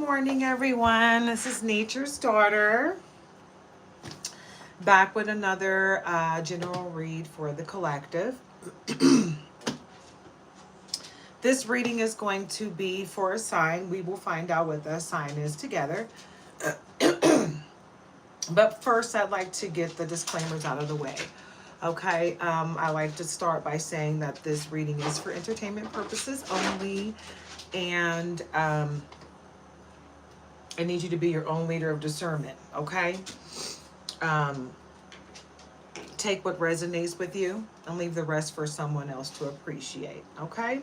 morning, everyone. This is Nature's Daughter, back with another general read for the collective. This reading is going to be for a sign. We will find out what that sign is together. But first, I'd like to get the disclaimers out of the way. Okay, I like to start by saying that this reading is for entertainment purposes only, and I need you to be your own leader of discernment, okay? Um, take what resonates with you and leave the rest for someone else to appreciate, okay?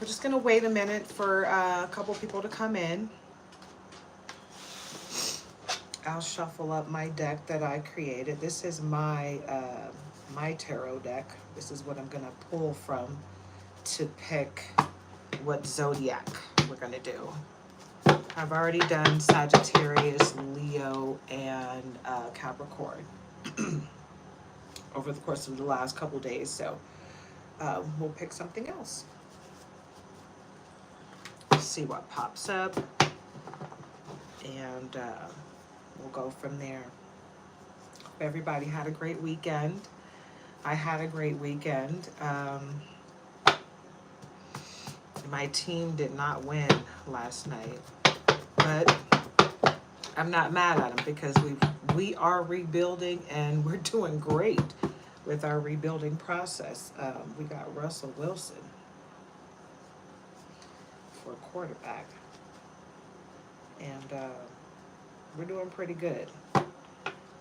We're just going to wait a minute for a couple people to come in. I'll shuffle up my deck that I created. This is my my tarot deck. This is what I'm going to pull from to pick what zodiac we're going to do. I've already done Sagittarius, Leo, and Capricorn over the course of the last couple days, so we'll pick something else. See what pops up, and we'll go from there. Hope everybody had a great weekend. I had a great weekend. My team did not win last night, but I'm not mad at them because we are rebuilding and we're doing great with our rebuilding process. We got Russell Wilson for quarterback, and we're doing pretty good.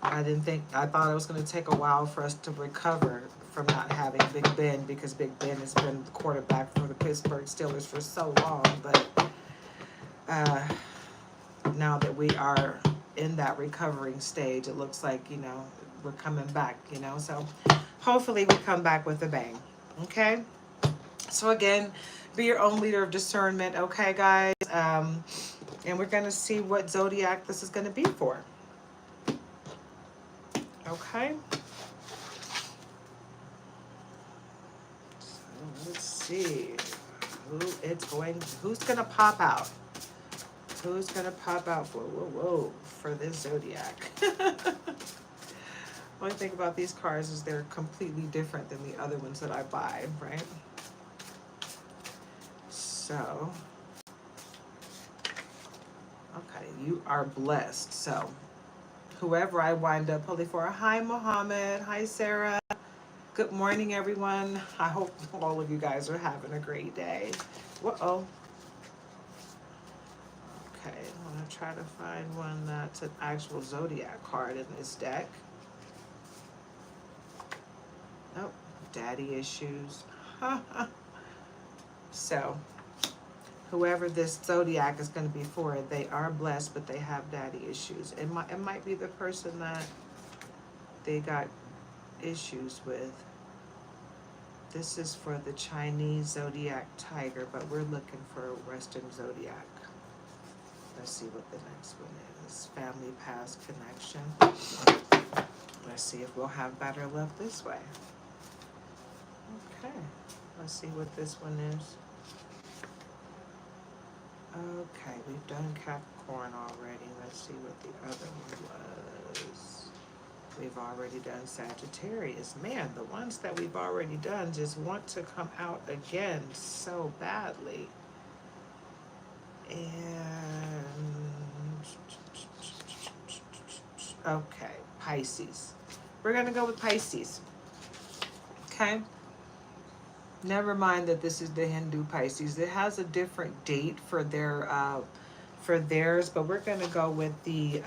I thought it was going to take a while for us to recover from not having Big Ben, because Big Ben has been the quarterback for the Pittsburgh Steelers for so long, but now that we are in that recovering stage, it looks like, we're coming back, so hopefully we come back with a bang. Okay, so again, be your own leader of discernment. Okay, guys, and we're going to see what zodiac this is going to be for. Okay, so let's see who's gonna pop out. Who's gonna pop out for this zodiac? Only thing about these cards is they're completely different than the other ones that I buy, right? So, okay, you are blessed. So, whoever I wind up pulling for. Hi, Mohammed. Hi, Sarah. Good morning, everyone. I hope all of you guys are having a great day. Uh-oh. Okay, I'm going to try to find one that's an actual zodiac card in this deck. Oh, daddy issues. So, whoever this zodiac is going to be for, they are blessed, but they have daddy issues. It might be the person that they got issues with. This is for the Chinese zodiac tiger, but we're looking for a Western zodiac. Let's see what the next one is. Family past connection. Let's see if we'll have better luck this way. Okay, let's see what this one is. Okay, we've done Capricorn already. Let's see what the other one was. We've already done Sagittarius. Man, the ones that we've already done just want to come out again so badly. And okay, Pisces. We're gonna go with Pisces. Okay. Never mind that this is the Hindu Pisces. It has a different date for theirs, but we're gonna go with the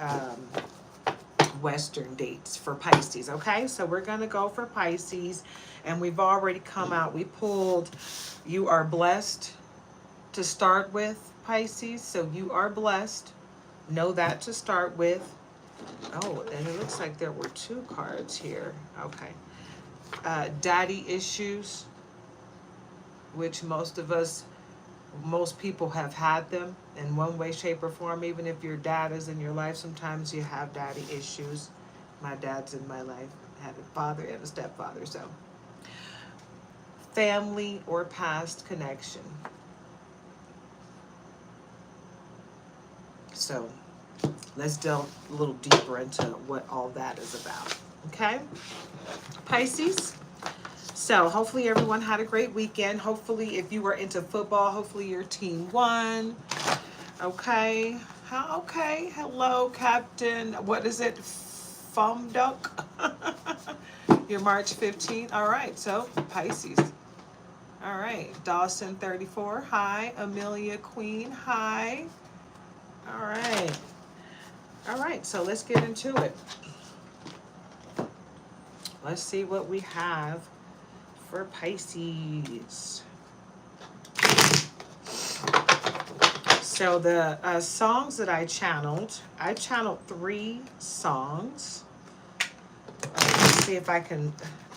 Western dates for Pisces. Okay, so we're gonna go for Pisces, and we've already come out. We pulled "You are blessed" to start with, Pisces. So you are blessed. Know that to start with. Oh, and it looks like there were two cards here. Okay. Daddy issues, which most people have had them in one way, shape, or form. Even if your dad is in your life, sometimes you have daddy issues. My dad's in my life. I had a father and a stepfather. So, family or past connection. So let's delve a little deeper into what all that is about. Okay, Pisces. So hopefully everyone had a great weekend. Hopefully if you were into football, hopefully your team won. Okay. Okay. Hello, Captain. What is it? Duck. You're March 15th. All right. So Pisces. All right. Dawson 34. Hi. Amelia Queen. Hi. All right. All right. So let's get into it. Let's see what we have for Pisces. So the songs that I channeled 3 songs. Let's see if I can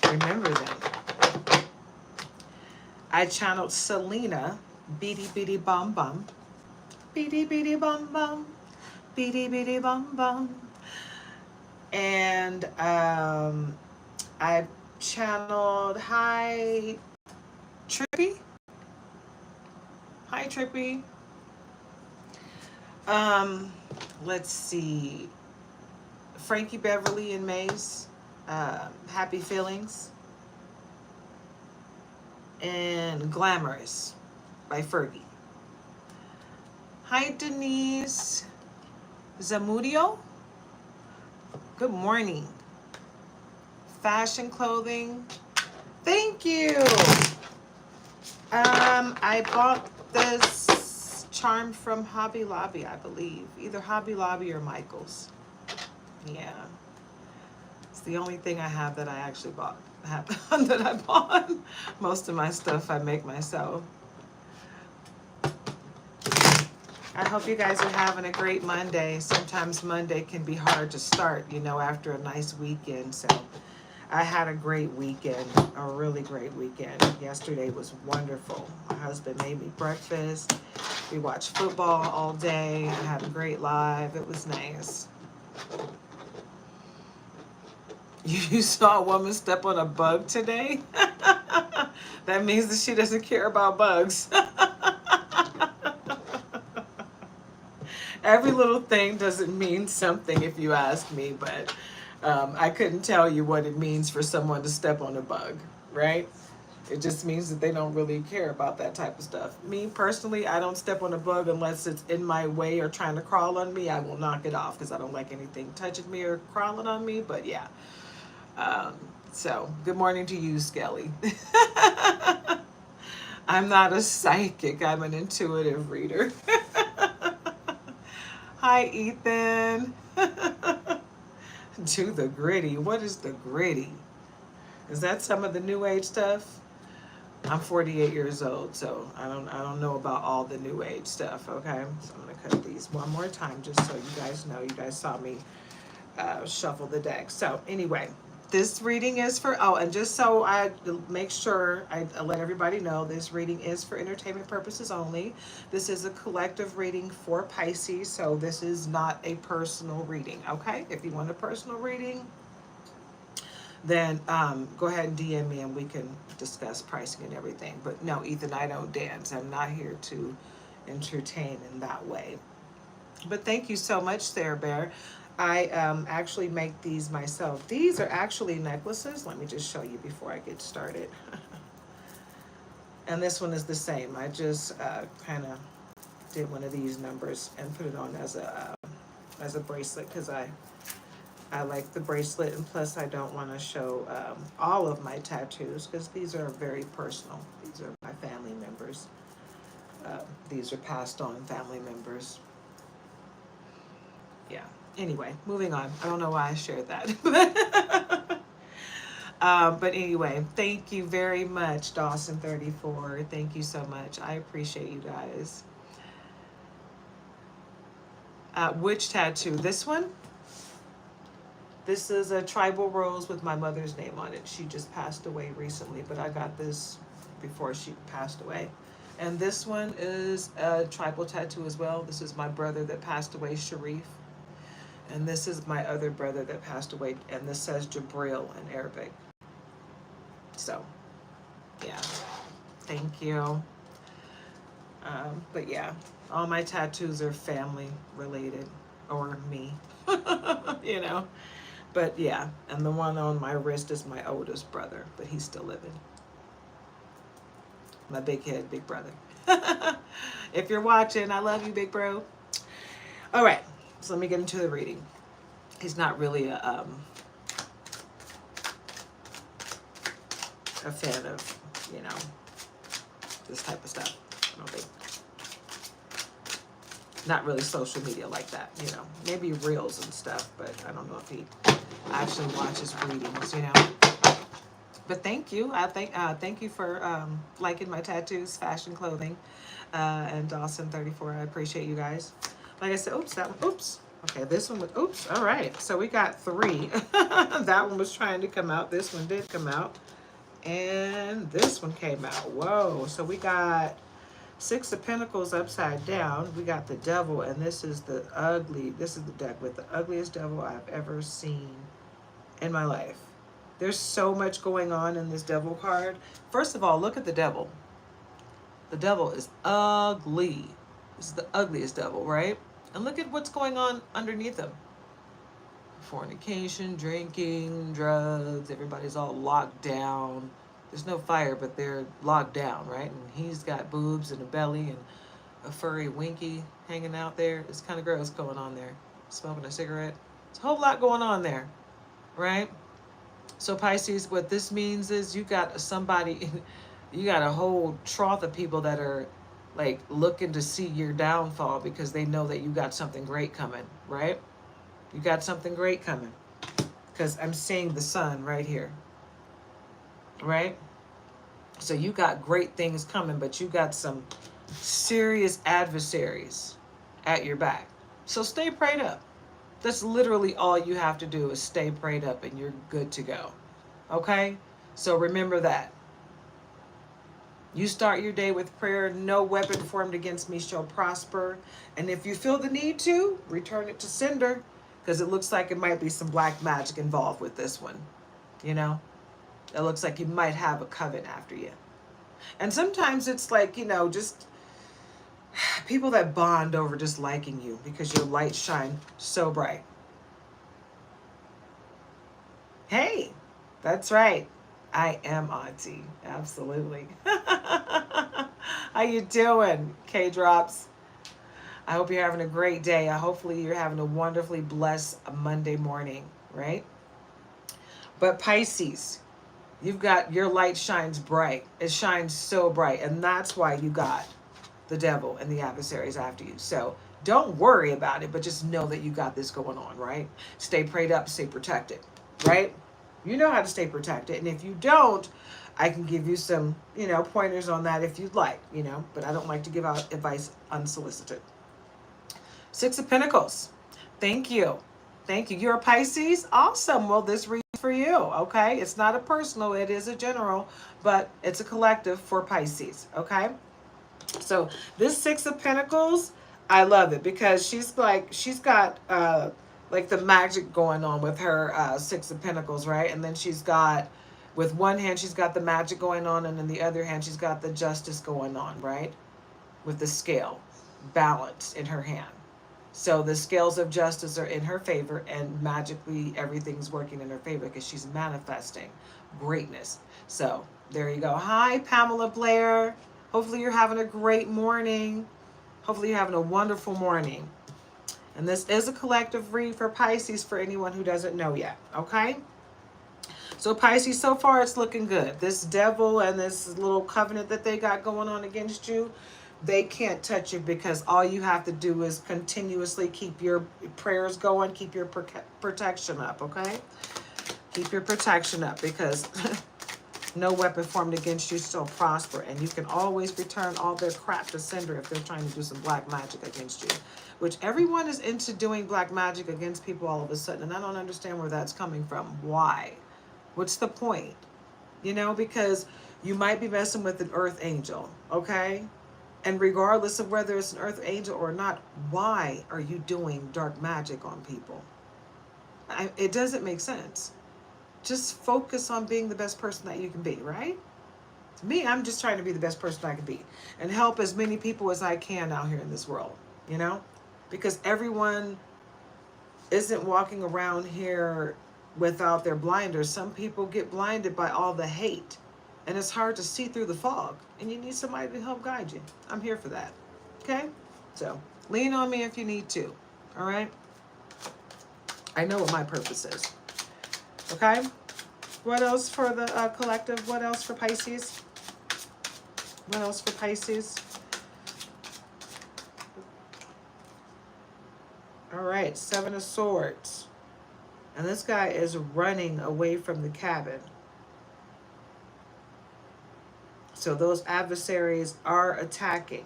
remember them. I channeled Selena, Beady Beady Bum Bum. Beady Beady Bum Bum. Beady Beady Bum Bum. And I channeled Hi Trippy. Hi Trippy. Let's see. Frankie Beverly and Maze, Happy Feelings, and Glamorous by Fergie. Hi Denise Zamudio. Good morning. Fashion clothing. Thank you. I bought this charm from Hobby Lobby, I believe. Either Hobby Lobby or Michael's. Yeah. It's the only thing I have that I actually bought. That I bought. Most of my stuff I make myself. I hope you guys are having a great Monday. Sometimes Monday can be hard to start, you know, after a nice weekend. So I had a great weekend, a really great weekend. Yesterday was wonderful. My husband made me breakfast. We watched football all day. I had a great live. It was nice. You saw a woman step on a bug today? That means that she doesn't care about bugs. Every little thing doesn't mean something if you ask me, but I couldn't tell you what it means for someone to step on a bug, right? It just means that they don't really care about that type of stuff. Me, personally, I don't step on a bug unless it's in my way or trying to crawl on me. I will knock it off because I don't like anything touching me or crawling on me, but yeah. So, good morning to you, Skelly. I'm not a psychic. I'm an intuitive reader. Hi, Ethan. To the gritty. What is the gritty? Is that some of the new age stuff? I'm 48 years old, so I don't know about all the new age stuff. Okay, so I'm gonna cut these one more time just so you guys know. You guys saw me shuffle the deck. So anyway, this reading is for, oh, and just so I make sure I let everybody know, this reading is for entertainment purposes only. This is a collective reading for Pisces, so this is not a personal reading, okay? If you want a personal reading, then go ahead and DM me and we can discuss pricing and everything. But no, Ethan, I don't dance. I'm not here to entertain in that way. But thank you so much, Sarah Bear. I actually make these myself. These are actually necklaces. Let me just show you before I get started. And this one is the same. I just kind of did one of these numbers and put it on as a bracelet because I like the bracelet, and plus I don't want to show all of my tattoos because these are very personal. These are my family members. These are passed on family members. Yeah. Anyway, moving on. I don't know why I shared that. But anyway, thank you very much, Dawson34. Thank you so much. I appreciate you guys. Which tattoo? This one? This is a tribal rose with my mother's name on it. She just passed away recently, but I got this before she passed away. And this one is a tribal tattoo as well. This is my brother that passed away, Sharif. And this is my other brother that passed away, and this says Jabril in Arabic. So, yeah. Thank you. But yeah, all my tattoos are family related or me, you know. But yeah, and the one on my wrist is my oldest brother, but he's still living. My big head, big brother. If you're watching, I love you, big bro. All right, so let me get into the reading. He's not really a fan of, you know, this type of stuff. I don't think. Not really social media like that, you know. Maybe reels and stuff, but I don't know if he actually watches readings, you know. But thank you. Thank you for liking my tattoos, fashion clothing, and Dawson34. I appreciate you guys. Like I said, oops, that one, oops. Okay, this one was, oops, all right. So we got 3. That one was trying to come out. This one did come out. And this one came out. Whoa. So we got 6 of Pentacles upside down. We got the devil, and this is the deck with the ugliest devil I've ever seen in my life. There's so much going on in this devil card. First of all, look at the devil. The devil is ugly. This is the ugliest devil, right? And look at what's going on underneath him. Fornication, drinking, drugs, everybody's all locked down. There's no fire, but they're locked down, right? And he's got boobs and a belly and a furry winky hanging out there. It's kind of gross going on there. Smoking a cigarette. There's a whole lot going on there, right? So Pisces, what this means is you got somebody, you got a whole trough of people that are like looking to see your downfall because they know that you got something great coming, right? You got something great coming because I'm seeing the sun right here, right? So you got great things coming, but you got some serious adversaries at your back. So stay prayed up. That's literally all you have to do is stay prayed up and you're good to go. Okay? So remember that. You start your day with prayer. No weapon formed against me shall prosper. And if you feel the need to, return it to sender, because it looks like it might be some black magic involved with this one. You know? It looks like you might have a coven after you. And sometimes it's like, you know, just people that bond over just liking you because your light shine so bright. Hey, that's right. I am Auntie. Absolutely. How you doing, K-Drops? I hope you're having a great day. Hopefully you're having a wonderfully blessed Monday morning, right? But Pisces, you've got your light shines bright. It shines so bright. And that's why you got the devil and the adversaries after you. So don't worry about it, but just know that you got this going on, right? Stay prayed up, stay protected, right? You know how to stay protected. And if you don't, I can give you some, you know, pointers on that if you'd like, you know, but I don't like to give out advice unsolicited. 6 of Pentacles. Thank you. Thank you. You're a Pisces? Awesome. Well, this reads for you, okay? It's not a personal, it is a general, but it's a collective for Pisces, okay? So this 6 of Pentacles, I love it because she's got like the magic going on with her 6 of Pentacles, right? And then she's got, with one hand, she's got the magic going on, and in the other hand, she's got the justice going on, right? With the scale, balance in her hand. So the scales of justice are in her favor, and magically everything's working in her favor because she's manifesting greatness. So there you go. Hi, Pamela Blair. Hopefully you're having a great morning. Hopefully you're having a wonderful morning. And this is a collective read for Pisces for anyone who doesn't know yet, okay? So Pisces, so far it's looking good. This devil and this little covenant that they got going on against you, they can't touch you because all you have to do is continuously keep your prayers going, keep your protection up, okay? Keep your protection up because no weapon formed against you shall prosper, and you can always return all their crap to sender if they're trying to do some black magic against you, which everyone is into doing black magic against people all of a sudden, and I don't understand where that's coming from. Why? What's the point? You know, because you might be messing with an earth angel, okay? And regardless of whether it's an earth angel or not, why are you doing dark magic on people? It doesn't make sense. Just focus on being the best person that you can be, right? Me, I'm just trying to be the best person I can be and help as many people as I can out here in this world, you know? Because everyone isn't walking around here without their blinders. Some people get blinded by all the hate, and it's hard to see through the fog, and you need somebody to help guide you. I'm here for that. Okay? So, lean on me if you need to. All right? I know what my purpose is. Okay? What else for the collective? What else for Pisces? What else for Pisces? All right, Seven of Swords. And this guy is running away from the cabin. So those adversaries are attacking.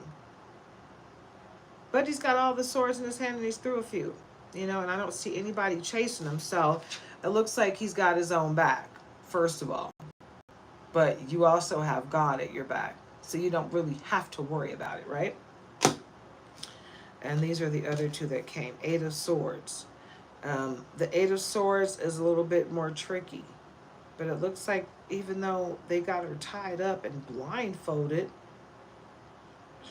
But he's got all the swords in his hand and he's through a few. You know, and I don't see anybody chasing him. So it looks like he's got his own back, first of all. But you also have God at your back. So you don't really have to worry about it, right? And these are the other two that came. Eight of Swords. The Eight of Swords is a little bit more tricky. But it looks like even though they got her tied up and blindfolded,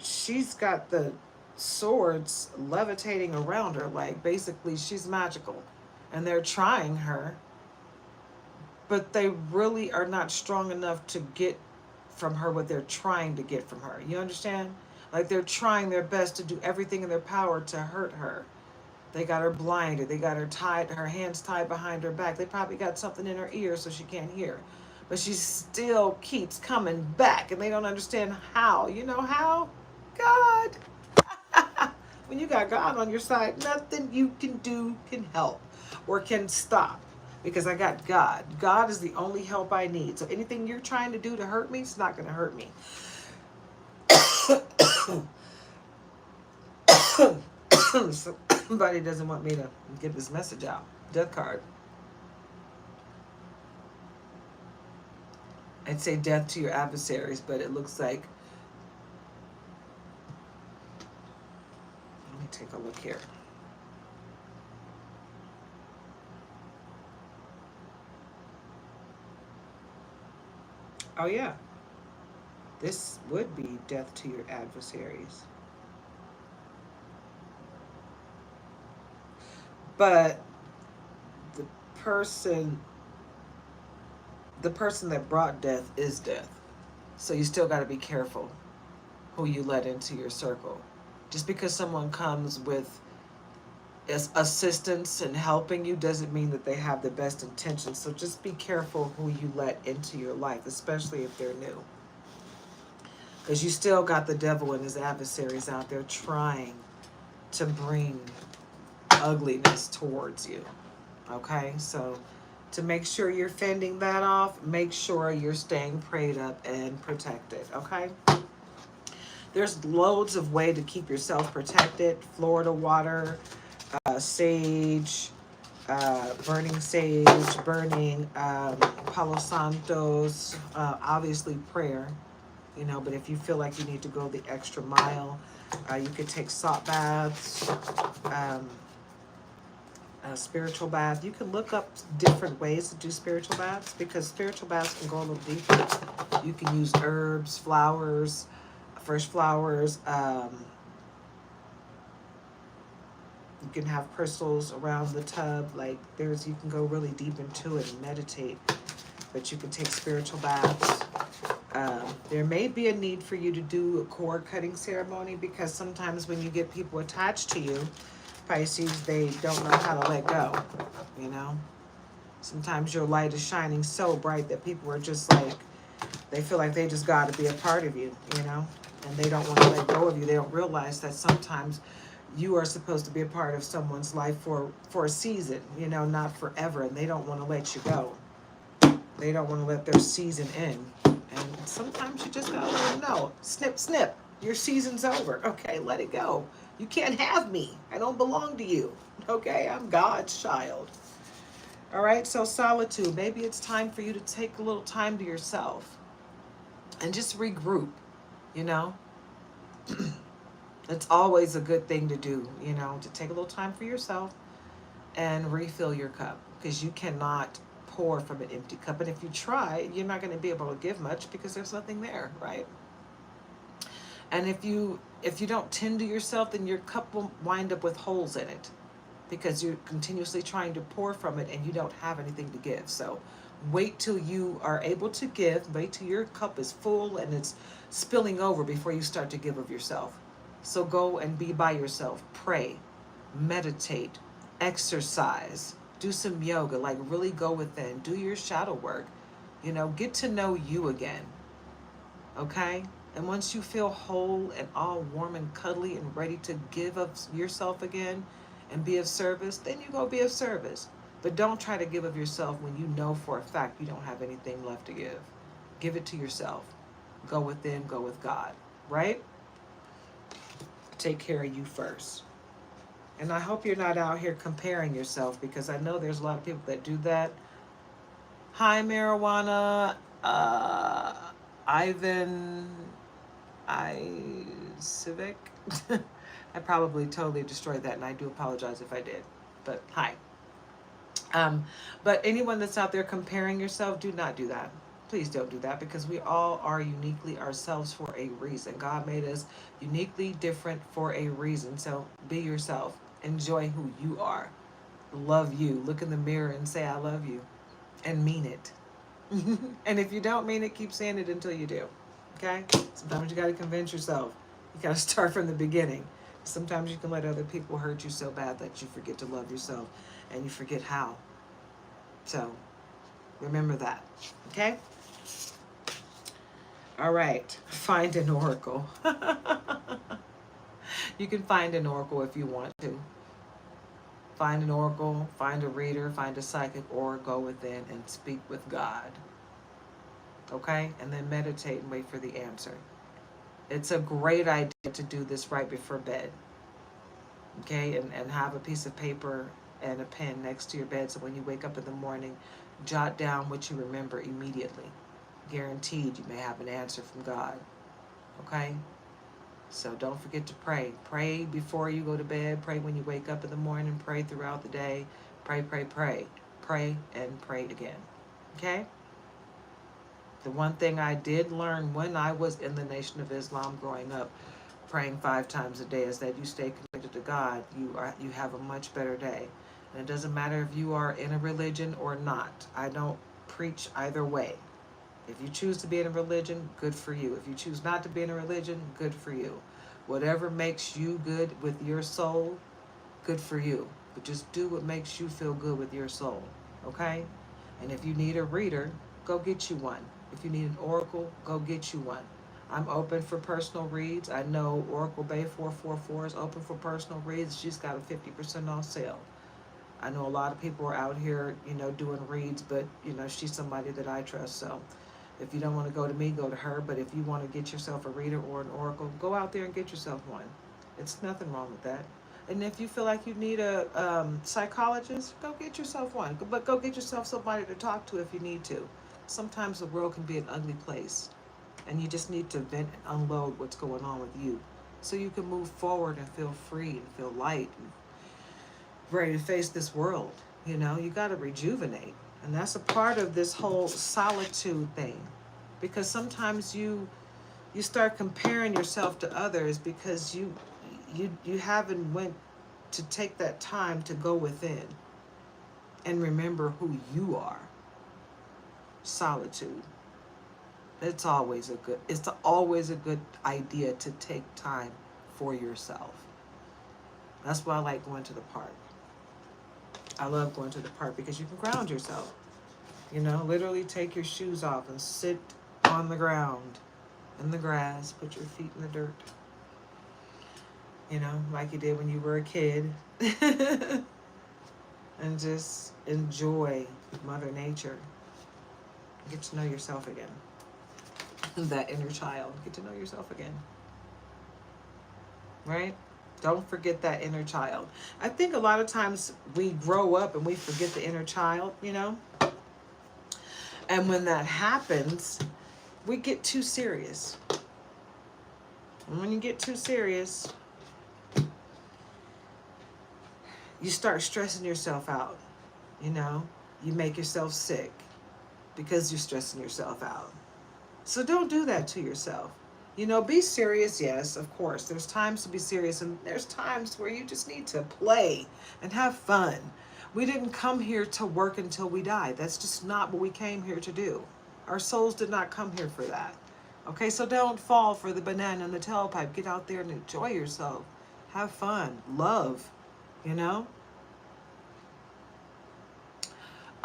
she's got the swords levitating around her. Like, basically, she's magical. And they're trying her. But they really are not strong enough to get from her what they're trying to get from her. You understand? Like, they're trying their best to do everything in their power to hurt her. They got her blinded. They got her tied, her hands tied behind her back. They probably got something in her ear so she can't hear. But she still keeps coming back, and they don't understand how. You know how? God. When you got God on your side, nothing you can do can help or can stop. Because I got God. God is the only help I need. So anything you're trying to do to hurt me, it's not going to hurt me. Somebody doesn't want me to get this message out. Death card. I'd say death to your adversaries, but it looks like... Let me take a look here. Oh, yeah. This would be death to your adversaries. But the person that brought death is death. So you still got to be careful who you let into your circle. Just because someone comes with assistance and helping you doesn't mean that they have the best intentions. So just be careful who you let into your life, especially if they're new. Because you still got the devil and his adversaries out there trying to bring ugliness towards you. Okay, so to make sure you're fending that off, make sure you're staying prayed up and protected. Okay, there's loads of way to keep yourself protected. Florida water, sage, burning sage, burning Palo Santos, obviously prayer, you know, but if you feel like you need to go the extra mile, you could take salt baths, a spiritual bath. You can look up different ways to do spiritual baths because spiritual baths can go a little deeper. You can use herbs, flowers, fresh flowers. You can have crystals around the tub. Like you can go really deep into it and meditate. But you can take spiritual baths. There may be a need for you to do a cord cutting ceremony because sometimes when you get people attached to you, Pisces, they don't know how to let go, you know? Sometimes your light is shining so bright that people are just like, they feel like they just got to be a part of you, you know? And they don't want to let go of you. They don't realize that sometimes you are supposed to be a part of someone's life for a season, you know, not forever. And they don't want to let you go. They don't want to let their season end. And sometimes you just got to let them know. Snip, snip. Your season's over. Okay, let it go. You can't have me. I don't belong to you. Okay, I'm God's child. All right, so solitude. Maybe it's time for you to take a little time to yourself and just regroup, you know? It's always a good thing to do, you know, to take a little time for yourself and refill your cup because you cannot pour from an empty cup. And if you try, you're not going to be able to give much because there's nothing there, right? And if you don't tend to yourself, then your cup will wind up with holes in it because you're continuously trying to pour from it and you don't have anything to give. So wait till you are able to give. Wait till your cup is full and it's spilling over before you start to give of yourself. So go and be by yourself. Pray, meditate, exercise, do some yoga, like really go within, do your shadow work, you know, get to know you again. Okay? And once you feel whole and all warm and cuddly and ready to give of yourself again and be of service, then you go be of service. But don't try to give of yourself when you know for a fact you don't have anything left to give. Give it to yourself. Go within, go with God, right? Take care of you first. And I hope you're not out here comparing yourself, because I know there's a lot of people that do that. Hi, Marijuana. Ivan Civic. I probably totally destroyed that, and I do apologize if I did. But hi. But anyone that's out there comparing yourself, do not do that. Please don't do that, because we all are uniquely ourselves for a reason. God made us uniquely different for a reason. So be yourself. Enjoy who you are. Love you. Look in the mirror and say, I love you. And mean it. And if you don't mean it, keep saying it until you do. Okay? Sometimes you got to convince yourself. You got to start from the beginning. Sometimes you can let other people hurt you so bad that you forget to love yourself and you forget how. So remember that. Okay? All right. Find an oracle. You can find an oracle if you want to. Find an oracle, find a reader, find a psychic, or go within and speak with God. Okay? And then meditate and wait for the answer. It's a great idea to do this right before bed. Okay? And have a piece of paper and a pen next to your bed, so when you wake up in the morning, jot down what you remember immediately. Guaranteed you may have an answer from God. Okay? So don't forget to pray. Pray before you go to bed. Pray when you wake up in the morning. Pray throughout the day. Pray, pray, pray. Pray and pray again. Okay? The one thing I did learn when I was in the Nation of Islam growing up, praying 5 times a day, is that you stay connected to God. You have a much better day. And it doesn't matter if you are in a religion or not. I don't preach either way. If you choose to be in a religion, good for you. If you choose not to be in a religion, good for you. Whatever makes you good with your soul, good for you. But just do what makes you feel good with your soul, okay? And if you need a reader, go get you one. If you need an oracle, go get you one. I'm open for personal reads. I know Oracle Bay 444 is open for personal reads. She's got a 50% off sale. I know a lot of people are out here, doing reads, but, she's somebody that I trust, so... If you don't want to go to me, go to her. But if you want to get yourself a reader or an oracle, go out there and get yourself one. It's nothing wrong with that. And if you feel like you need a psychologist, go get yourself one. But go get yourself somebody to talk to if you need to. Sometimes the world can be an ugly place, and you just need to vent and unload what's going on with you, so you can move forward and feel free and feel light and ready to face this world. You got to rejuvenate. And that's a part of this whole solitude thing. Because sometimes you start comparing yourself to others because you haven't went to take that time to go within and remember who you are. Solitude. It's always a good idea to take time for yourself. That's why I like going to the park. I love going to the park because you can ground yourself. Literally take your shoes off and sit on the ground, in the grass, put your feet in the dirt. Like you did when you were a kid. And just enjoy Mother Nature. Get to know yourself again. That inner child. Get to know yourself again. Right? Don't forget that inner child. I think a lot of times we grow up and we forget the inner child, And when that happens, we get too serious. And when you get too serious, you start stressing yourself out, you make yourself sick because you're stressing yourself out. So don't do that to yourself. You know, be serious, yes, of course. There's times to be serious, and there's times where you just need to play and have fun. We didn't come here to work until we die. That's just not what we came here to do. Our souls did not come here for that. Okay, so don't fall for the banana and the tailpipe. Get out there and enjoy yourself. Have fun. Love, you know?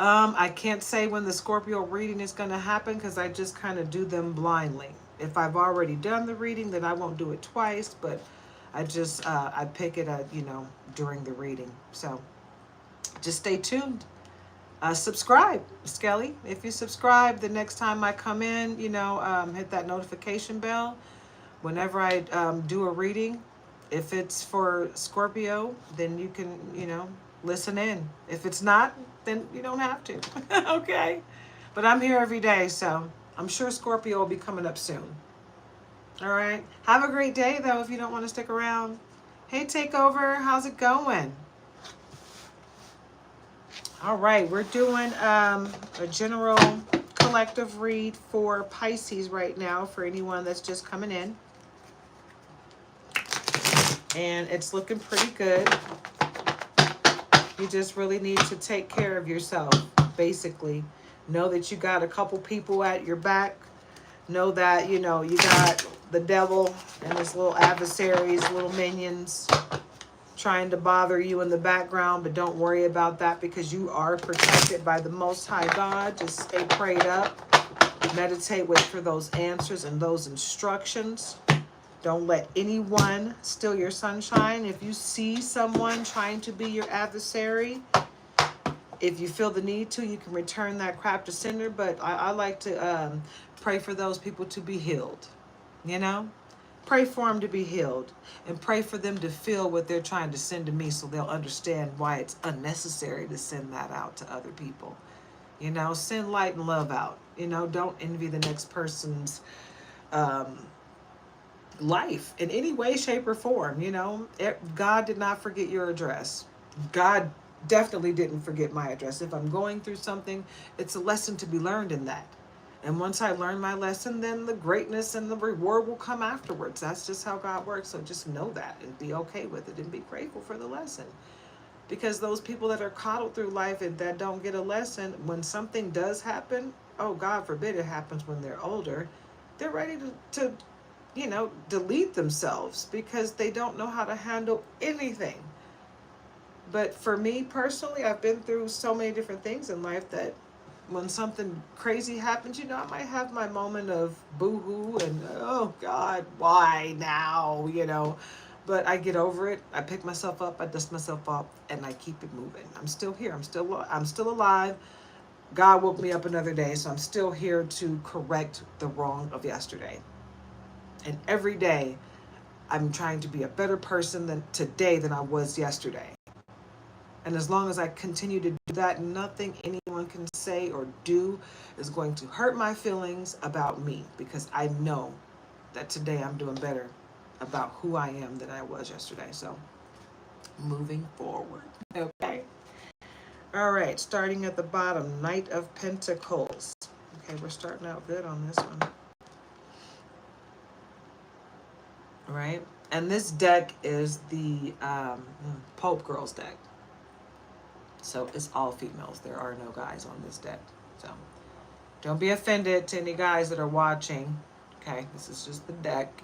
I can't say when the Scorpio reading is going to happen because I just kind of do them blindly. If I've already done the reading, then I won't do it twice, but I just, I pick it up, you know, during the reading. So just stay tuned. Subscribe, Skelly. If you subscribe, the next time I come in, you know, hit that notification bell. Whenever I do a reading, if it's for Scorpio, then you can, you know, listen in. If it's not, then you don't have to. Okay? But I'm here every day, so I'm sure Scorpio will be coming up soon. All right? Have a great day, though, if you don't want to stick around. Hey, Takeover, how's it going? All right, we're doing a general collective read for Pisces right now for anyone that's just coming in. And it's looking pretty good. You just really need to take care of yourself, basically. Know that you got a couple people at your back. Know that, you know, you got the devil and his little adversaries, little minions trying to bother you in the background, but don't worry about that because you are protected by the Most High God. Just stay prayed up. Meditate, wait for those answers and those instructions. Don't let anyone steal your sunshine. If you see someone trying to be your adversary, if you feel the need to, you can return that crap to sender. But I like to pray for those people to be healed. You know? Pray for them to be healed. And pray for them to feel what they're trying to send to me so they'll understand why it's unnecessary to send that out to other people. You know? Send light and love out. You know? Don't envy the next person's life in any way, shape, or form. You know, God did not forget your address. God definitely didn't forget my address. If I'm going through something, it's a lesson to be learned in that. And once I learn my lesson, then the greatness and the reward will come afterwards. That's just how God works. So just know that and be okay with it and be grateful for the lesson. Because those people that are coddled through life and that don't get a lesson, when something does happen, oh, God forbid it happens when they're older, they're ready to you know, delete themselves because they don't know how to handle anything. But for me personally, I've been through so many different things in life that when something crazy happens, you know, I might have my moment of boo-hoo and, oh God, why now, you know. But I get over it. I pick myself up, I dust myself up, and I keep it moving. I'm still here. I'm still alive. God woke me up another day, so I'm still here to correct the wrong of yesterday. And every day, I'm trying to be a better person today than I was yesterday. And as long as I continue to do that, nothing anyone can say or do is going to hurt my feelings about me, because I know that today I'm doing better about who I am than I was yesterday. So, moving forward. Okay. All right, starting at the bottom, Knight of Pentacles. Okay, we're starting out good on this one. Right? And this deck is the Pope Girls deck. So it's all females. There are no guys on this deck. So don't be offended to any guys that are watching. Okay, this is just the deck.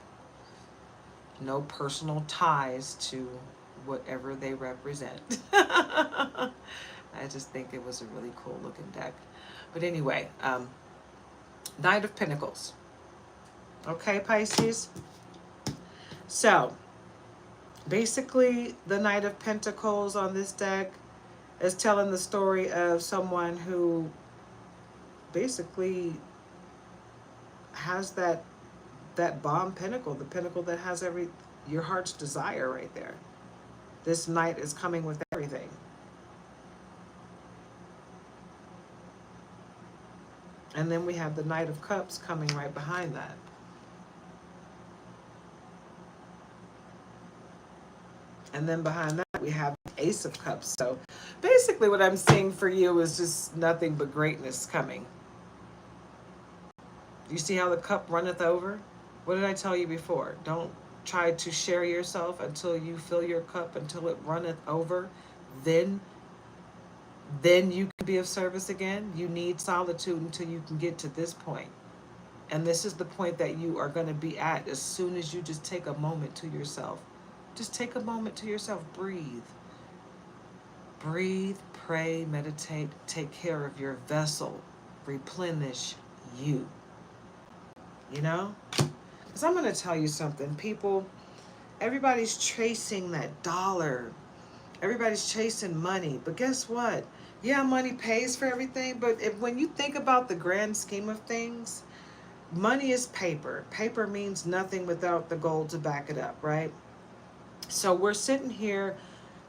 No personal ties to whatever they represent. I just think it was a really cool looking deck. But anyway, Knight of Pentacles. Okay, Pisces. So, basically, the Knight of Pentacles on this deck is telling the story of someone who basically has that bomb pinnacle, the pinnacle that has your heart's desire right there. This knight is coming with everything. And then we have the Knight of Cups coming right behind that. And then behind that, we have Ace of Cups. So basically what I'm seeing for you is just nothing but greatness coming. You see how the cup runneth over? What did I tell you before? Don't try to share yourself until you fill your cup, until it runneth over. Then you can be of service again. You need solitude until you can get to this point. And this is the point that you are going to be at as soon as you just take a moment to yourself. Just take a moment to yourself. Breathe. Breathe, pray, meditate, take care of your vessel. Replenish you. You know? Because I'm going to tell you something. People, everybody's chasing that dollar. Everybody's chasing money. But guess what? Yeah, money pays for everything. But when you think about the grand scheme of things, money is paper. Paper means nothing without the gold to back it up, right? So we're sitting here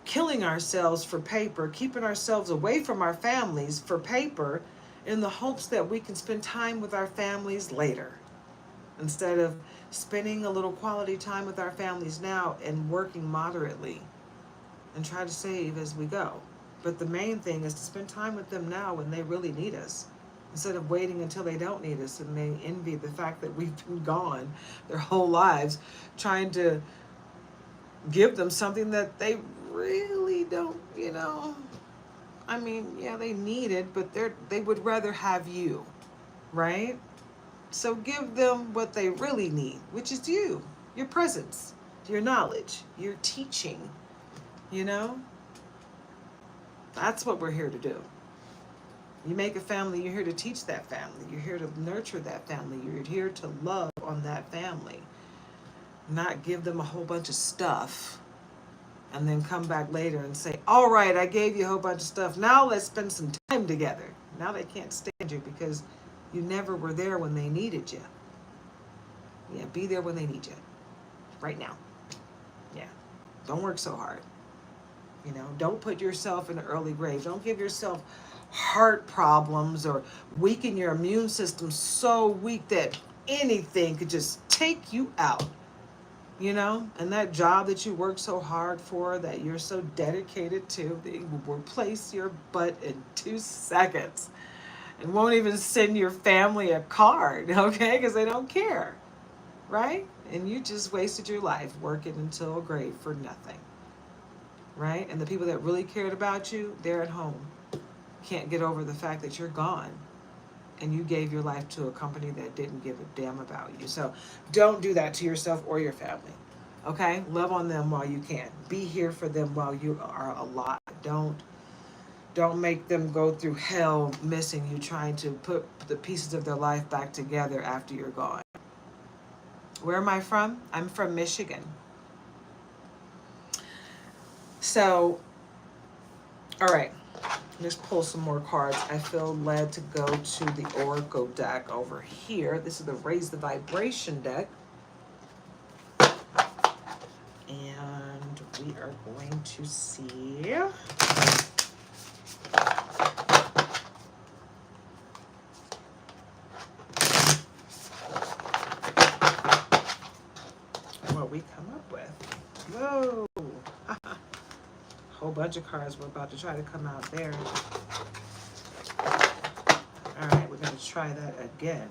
killing ourselves for paper, keeping ourselves away from our families for paper in the hopes that we can spend time with our families later. Instead of spending a little quality time with our families now and working moderately and try to save as we go. But the main thing is to spend time with them now when they really need us, instead of waiting until they don't need us and they envy the fact that we've been gone their whole lives, trying to give them something that they really don't, you know. I mean, yeah, they need it, but they would rather have you, right? So give them what they really need, which is you, your presence, your knowledge, your teaching, you know? That's what we're here to do. You make a family, you're here to teach that family. You're here to nurture that family. You're here to love on that family. Not give them a whole bunch of stuff and then come back later and say, all right, I gave you a whole bunch of stuff. Now let's spend some time together. Now they can't stand you because you never were there when they needed you. Yeah, be there when they need you. Right now. Yeah. Don't work so hard. You know, don't put yourself in an early grave. Don't give yourself heart problems or weaken your immune system so weak that anything could just take you out. You know, and that job that you work so hard for, that you're so dedicated to, they will replace your butt in 2 seconds and won't even send your family a card, okay, because they don't care, right? And you just wasted your life working until a grave for nothing, right? And the people that really cared about you, they're at home. Can't get over the fact that you're gone and you gave your life to a company that didn't give a damn about you. So don't do that to yourself or your family, okay? Love on them while you can. Be here for them while you are alive. Don't make them go through hell missing you, trying to put the pieces of their life back together after you're gone. Where am I from? I'm from Michigan. So, all right. Let's pull some more cards. I feel led to go to the Oracle deck over here. This is the Raise the Vibration deck. And we are going to see what we come up with. Whoa! Whole bunch of cards we're about to try to come out there. All right, we're going to try that again.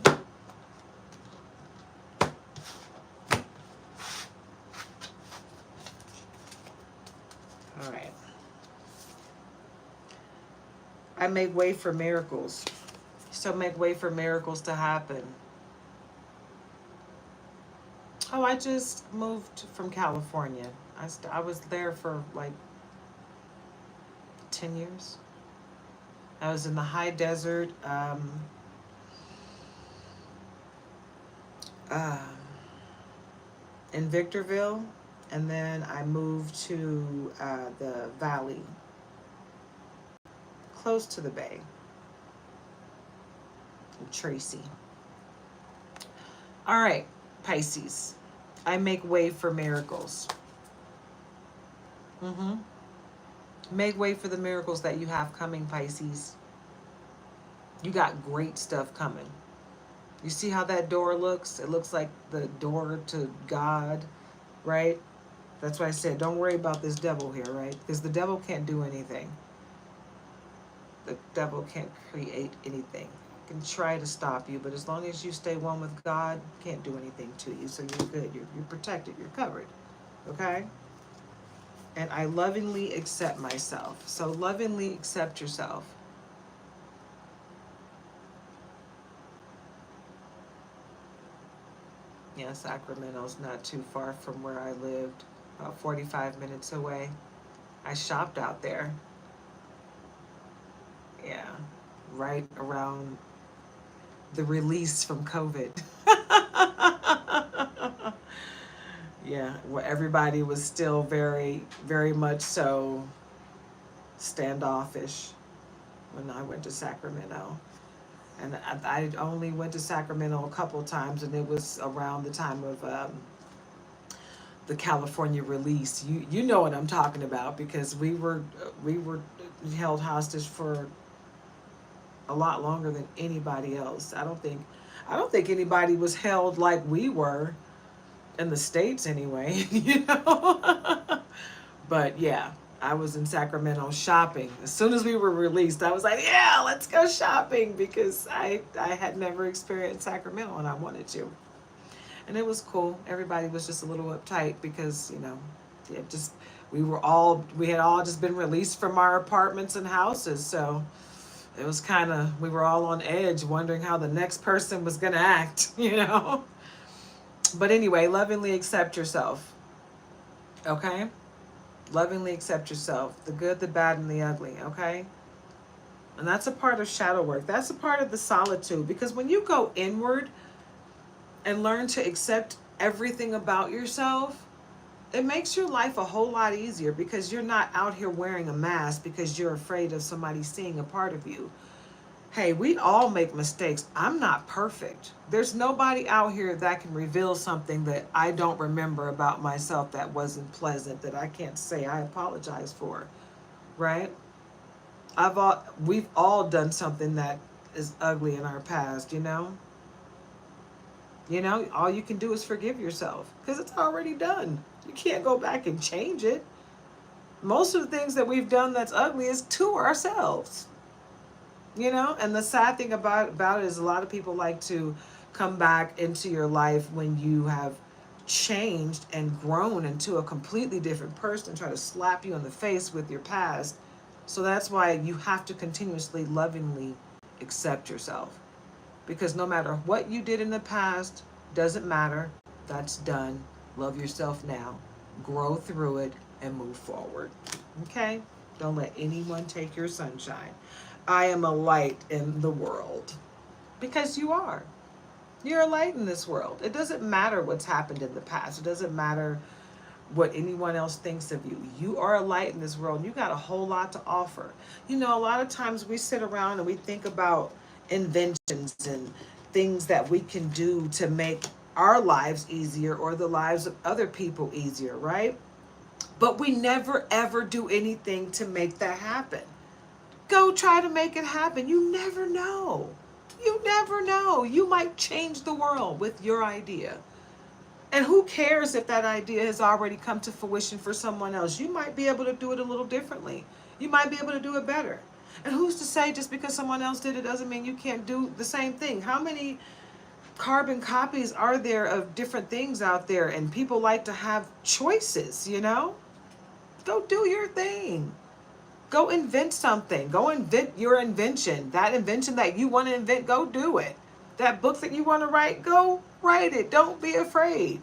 All right. I make way for miracles. So make way for miracles to happen. Oh, I just moved from California. I was there for like 10 years. I was in the high desert, in Victorville, and then I moved to the valley, close to the bay, in Tracy. All right, Pisces. I make way for miracles. Make way for the miracles that you have coming, Pisces. You got great stuff coming. You see how that door looks? It looks like the door to God, right? That's why I said, don't worry about this devil here, right? Because the devil can't do anything. The devil can't create anything. He can try to stop you, but as long as you stay one with God, can't do anything to you. So you're good. You're protected. You're covered. Okay? And I lovingly accept myself. So lovingly accept yourself. Yeah, Sacramento's not too far from where I lived, about 45 minutes away. I shopped out there. Yeah, right around the release from COVID. Yeah, where everybody was still very, very much so standoffish when I went to Sacramento. And I only went to Sacramento a couple times, and it was around the time of the California release. You know what I'm talking about, because we were held hostage for a lot longer than anybody else. I don't think anybody was held like we were in the States anyway, you know. But yeah, I was in Sacramento shopping. As soon as we were released, I was like, yeah, let's go shopping, because I had never experienced Sacramento and I wanted to. And it was cool. Everybody was just a little uptight because, it just we had all just been released from our apartments and houses, so it was we were all on edge wondering how the next person was going to act, But anyway, lovingly accept yourself. Okay? Lovingly accept yourself, the good, the bad, and the ugly, okay? And that's a part of shadow work. That's a part of the solitude, because when you go inward and learn to accept everything about yourself, it makes your life a whole lot easier, because you're not out here wearing a mask because you're afraid of somebody seeing a part of you. Hey, we all make mistakes. I'm not perfect. There's nobody out here that can reveal something that I don't remember about myself that wasn't pleasant, that I can't say I apologize for, right? We've all done something that is ugly in our past, all you can do is forgive yourself, because it's already done. You can't go back and change it. Most of the things that we've done that's ugly is to ourselves. And the sad thing about it is, a lot of people like to come back into your life when you have changed and grown into a completely different person, try to slap you in the face with your past. So that's why you have to continuously lovingly accept yourself, because no matter what you did in the past, doesn't matter. That's done. Love yourself now, grow through it, and move forward. Okay? Don't let anyone take your sunshine. I am a light in the world, because you are. You're a light in this world. It doesn't matter what's happened in the past. It doesn't matter what anyone else thinks of you. You are a light in this world. You got a whole lot to offer. A lot of times we sit around and we think about inventions and things that we can do to make our lives easier or the lives of other people easier, right? But we never ever do anything to make that happen. Go try to make it happen. You never know. You never know. You might change the world with your idea. And who cares if that idea has already come to fruition for someone else? You might be able to do it a little differently. You might be able to do it better. And who's to say just because someone else did it doesn't mean you can't do the same thing? How many carbon copies are there of different things out there? And people like to have choices, Go do your thing. Go invent something. Go invent your invention. That invention that you want to invent, go do it. That book that you want to write, go write it. Don't be afraid.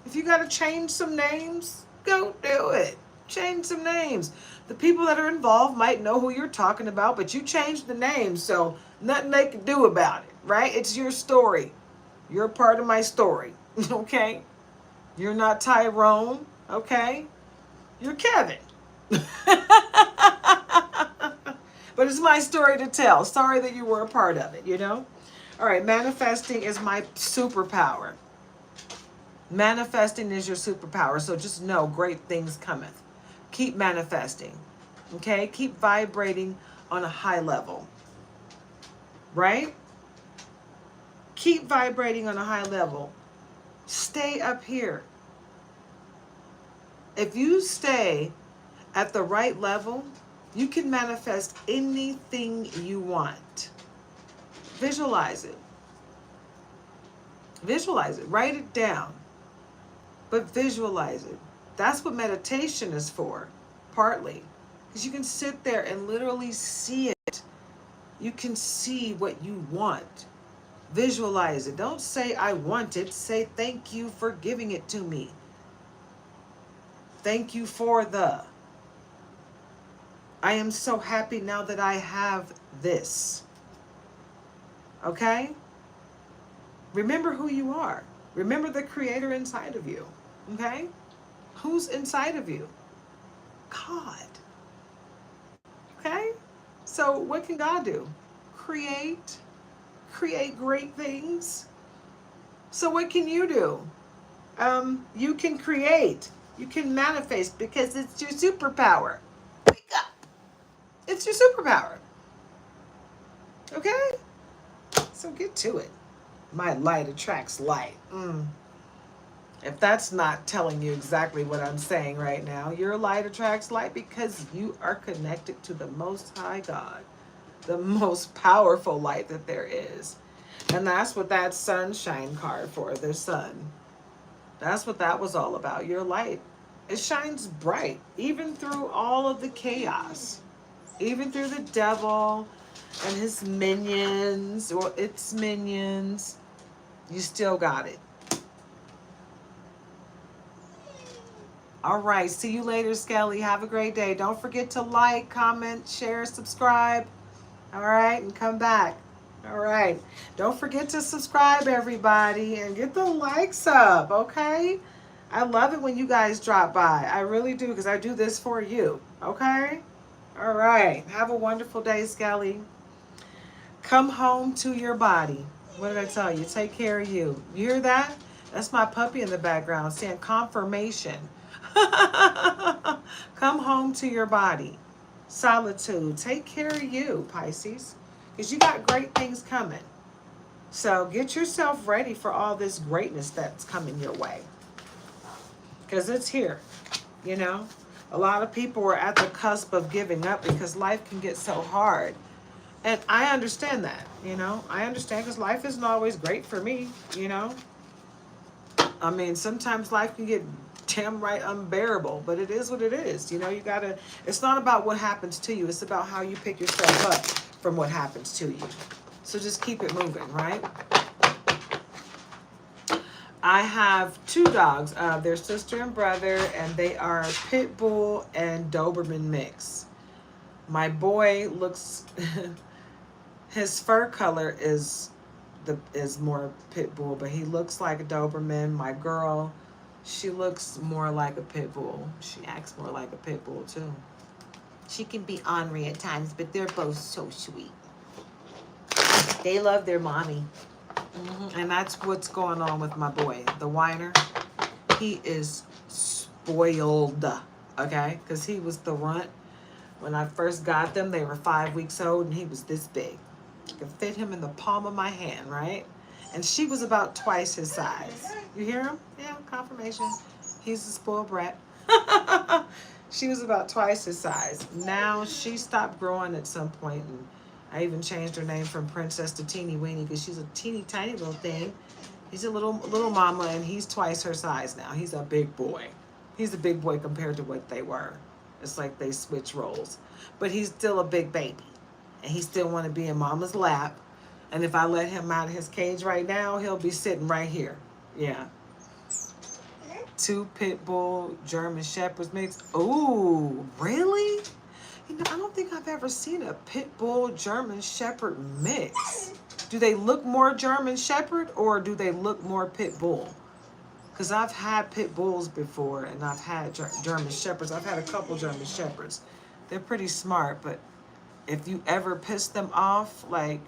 If you got to change some names, go do it. Change some names. The people that are involved might know who you're talking about, but you changed the name, so nothing they can do about it, right? It's your story. You're a part of my story, okay? You're not Tyrone, okay? You're Kevin. But it's my story to tell. Sorry that you were a part of it, All right, manifesting is my superpower. Manifesting is your superpower. So just know great things cometh. Keep manifesting. Okay? Keep vibrating on a high level. Right? Keep vibrating on a high level. Stay up here. If you stay at the right level, you can manifest anything you want. Visualize it. Visualize it. Write it down. But visualize it. That's what meditation is for, partly. Because you can sit there and literally see it. You can see what you want. Visualize it. Don't say, I want it. Say, thank you for giving it to me. Thank you for the. I am so happy now that I have this. Okay? Remember who you are. Remember the creator inside of you. Okay? Who's inside of you? God. Okay? So what can God do? Create great things. So what can you do? You can create. You can manifest because it's your superpower. Wake up. It's your superpower. Okay? So get to it. My light attracts light. If that's not telling you exactly what I'm saying right now, your light attracts light because you are connected to the Most High God, the most powerful light that there is. And that's what that sunshine card for, the sun. That's what that was all about. Your light, it shines bright, even through all of the chaos, even through the devil and his minions or its minions. You still got it. All right. See you later, Skelly. Have a great day. Don't forget to like, comment, share, subscribe. All right. And come back. All right. Don't forget to subscribe, everybody, and get the likes up. Okay. I love it when you guys drop by. I really do, because I do this for you. Okay. All right. Have a wonderful day, Skelly. Come home to your body. What did I tell you? Take care of you. You hear that? That's my puppy in the background saying confirmation. Come home to your body. Solitude. Take care of you, Pisces, because you got great things coming. So get yourself ready for all this greatness that's coming your way, because it's here. You know, a lot of people are at the cusp of giving up because life can get so hard. And I understand that, you know. I understand, because life isn't always great for me, you know. I mean, sometimes life can get damn right unbearable, but it is what it is. You know, you gotta, it's not about what happens to you. It's about how you pick yourself up from what happens to you. So just keep it moving, right? I have two dogs. They're sister and brother, and they are Pit Bull and Doberman mix. My boy looks... his fur color is more Pit Bull, but he looks like a Doberman. My girl, she looks more like a Pit Bull. She acts more like a Pit Bull too. She can be ornery at times, but they're both so sweet. They love their mommy. And that's what's going on with my boy, the whiner. He is spoiled, okay? Because he was the runt. When I first got them, they were 5 weeks old, and he was this big. I could fit him in the palm of my hand, right? And she was about twice his size. You hear him? Yeah, confirmation. He's a spoiled brat. She was about twice his size. Now she stopped growing at some point, and I even changed her name from Princess to Teeny Weeny, because she's a teeny tiny little thing. He's a little mama, and he's twice her size now. He's a big boy. He's a big boy compared to what they were. It's like they switch roles. But he's still a big baby. And he still want to be in mama's lap. And if I let him out of his cage right now, he'll be sitting right here. Yeah. 2 Pit Bull German Shepherds mix. Ooh, really? You know, I don't think I've ever seen a Pit Bull German Shepherd mix. Do they look more German Shepherd, or do they look more Pit Bull? Because I've had Pit Bulls before, and I've had German Shepherds. I've had a couple German Shepherds. They're pretty smart, but if you ever piss them off, like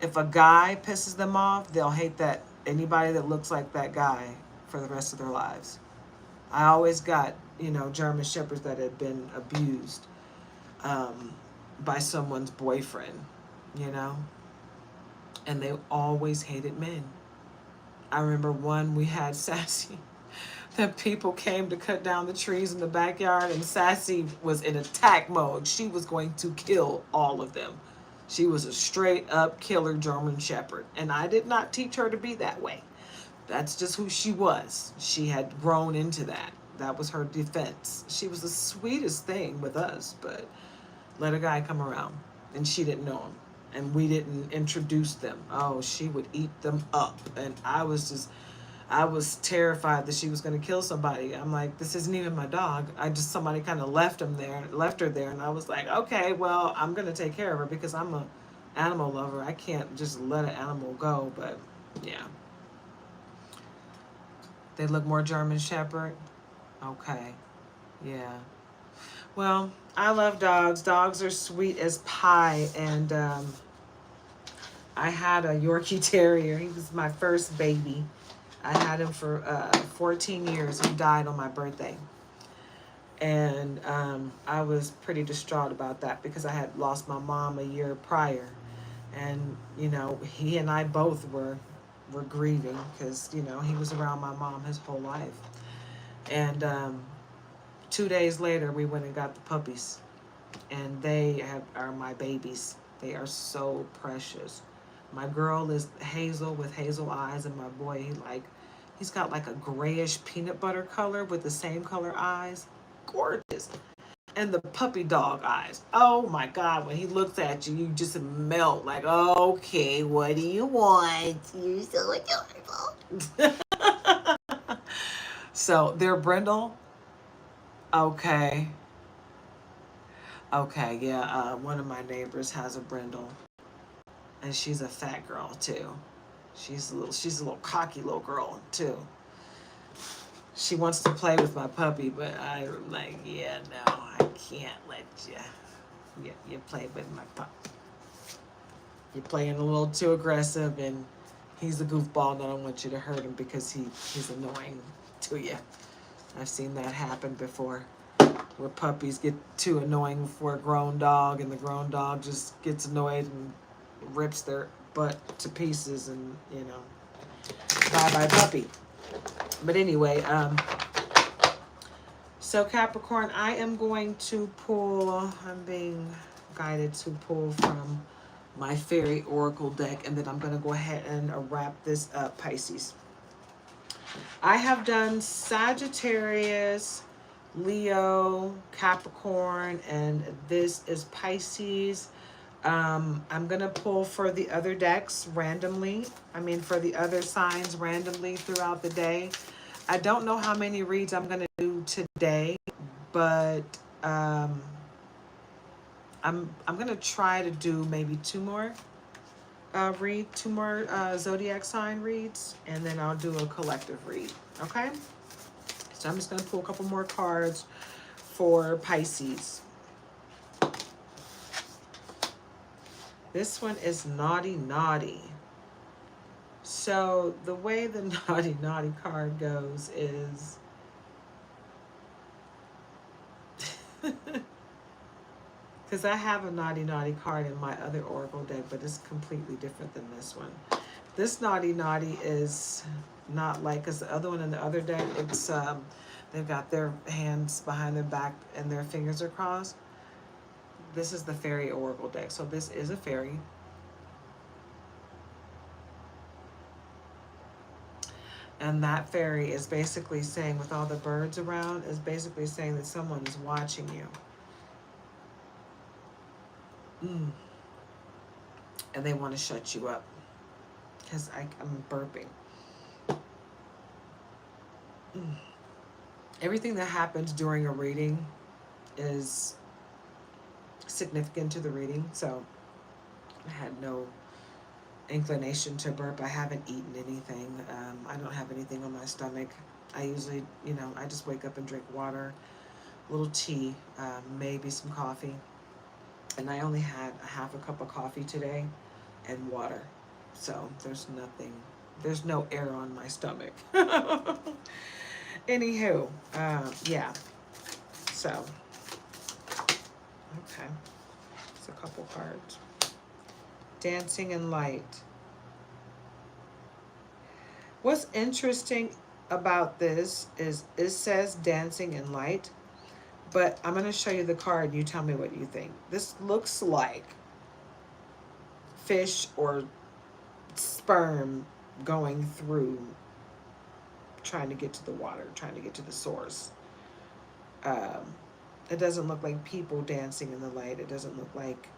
if a guy pisses them off, they'll hate that anybody that looks like that guy for the rest of their lives. I always got, you know, German Shepherds that had been abused by someone's boyfriend, you know, and they always hated men. I remember one we had, Sassy. The people came to cut down the trees in the backyard, and Sassy was in attack mode. She was going to kill all of them. She was a straight up killer German Shepherd, and I did not teach her to be that way. That's just who she was. She had grown into that. That was her defense. She was the sweetest thing with us, but let a guy come around, and she didn't know him, and we didn't introduce them. Oh, she would eat them up, and I was terrified that she was going to kill somebody. I'm like, this isn't even my dog. Somebody kind of left her there, and I was like, okay, well, I'm going to take care of her because I'm a animal lover. I can't just let an animal go. But yeah, they look more German Shepherd. Okay, yeah. Well, I love dogs. Dogs are sweet as pie, and I had a Yorkie Terrier. He was my first baby. I had him for 14 years. He died on my birthday. And I was pretty distraught about that because I had lost my mom a year prior. And, you know, he and I both were grieving because, you know, he was around my mom his whole life. And 2 days later, we went and got the puppies. And are my babies. They are so precious. My girl is hazel with hazel eyes, and my boy, he's got like a grayish peanut butter color with the same color eyes. Gorgeous. And the puppy dog eyes. Oh my God, when he looks at you, you just melt. Like, okay, what do you want? You're so adorable. So they're brindle. Okay. Okay, yeah. One of my neighbors has a brindle. And she's a fat girl too. She's a little cocky little girl too. She wants to play with my puppy, but I'm like, yeah, no, I can't let you. You play with my puppy. You're playing a little too aggressive, and he's a goofball, and I don't want you to hurt him because he's annoying to you. I've seen that happen before, where puppies get too annoying for a grown dog, and the grown dog just gets annoyed and rips their butt to pieces, and you know, bye puppy. But anyway, so Capricorn, I am going to pull, I'm being guided to pull from my fairy oracle deck, and then I'm going to go ahead and wrap this up, Pisces. I have done Sagittarius, Leo, Capricorn, and this is Pisces. I'm going to pull for the other decks randomly. For the other signs randomly throughout the day. I don't know how many reads I'm going to do today, but I'm going to try to do maybe two more zodiac sign reads, and then I'll do a collective read. Okay? So I'm just going to pull a couple more cards for Pisces. This one is Naughty Naughty. So the way the Naughty Naughty card goes is because I have a Naughty Naughty card in my other oracle deck, but it's completely different than this one. This Naughty Naughty is not like, because the other one in the other deck, it's they've got their hands behind their back and their fingers are crossed. This is the fairy oracle deck. So this is a fairy. And that fairy is basically saying, with all the birds around, is basically saying that someone is watching you. And they want to shut you up. Because I'm burping. Everything that happens during a reading is significant to the reading. So I had no inclination to burp. I haven't eaten anything. I don't have anything on my stomach. I usually, I just wake up and drink water, a little tea, maybe some coffee. And I only had a half a cup of coffee today and water. So there's no air on my stomach. Anywho, yeah. So, okay. It's a couple cards. Dancing in Light. What's interesting about this is it says dancing in light, but I'm going to show you the card and you tell me what you think. This looks like fish or sperm going through, trying to get to the water, trying to get to the source. Um, it doesn't look like people dancing in the light. It doesn't look like,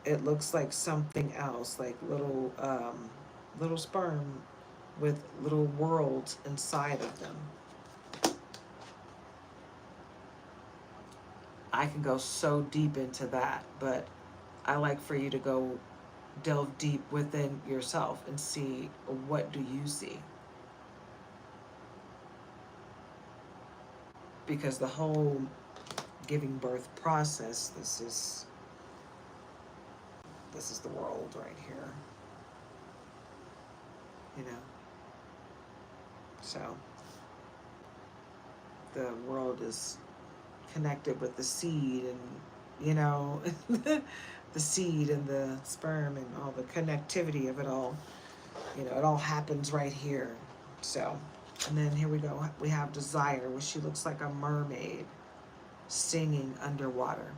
it looks like something else, like little sperm with little worlds inside of them. I can go so deep into that, but I like for you to go delve deep within yourself and see, what do you see? Because the whole giving birth process, this is the world right here, you know. So the world is connected with the seed, and you know, the seed and the sperm and all the connectivity of it all. You know, it all happens right here. So, and then here we go. We have desire, where she looks like a mermaid singing underwater.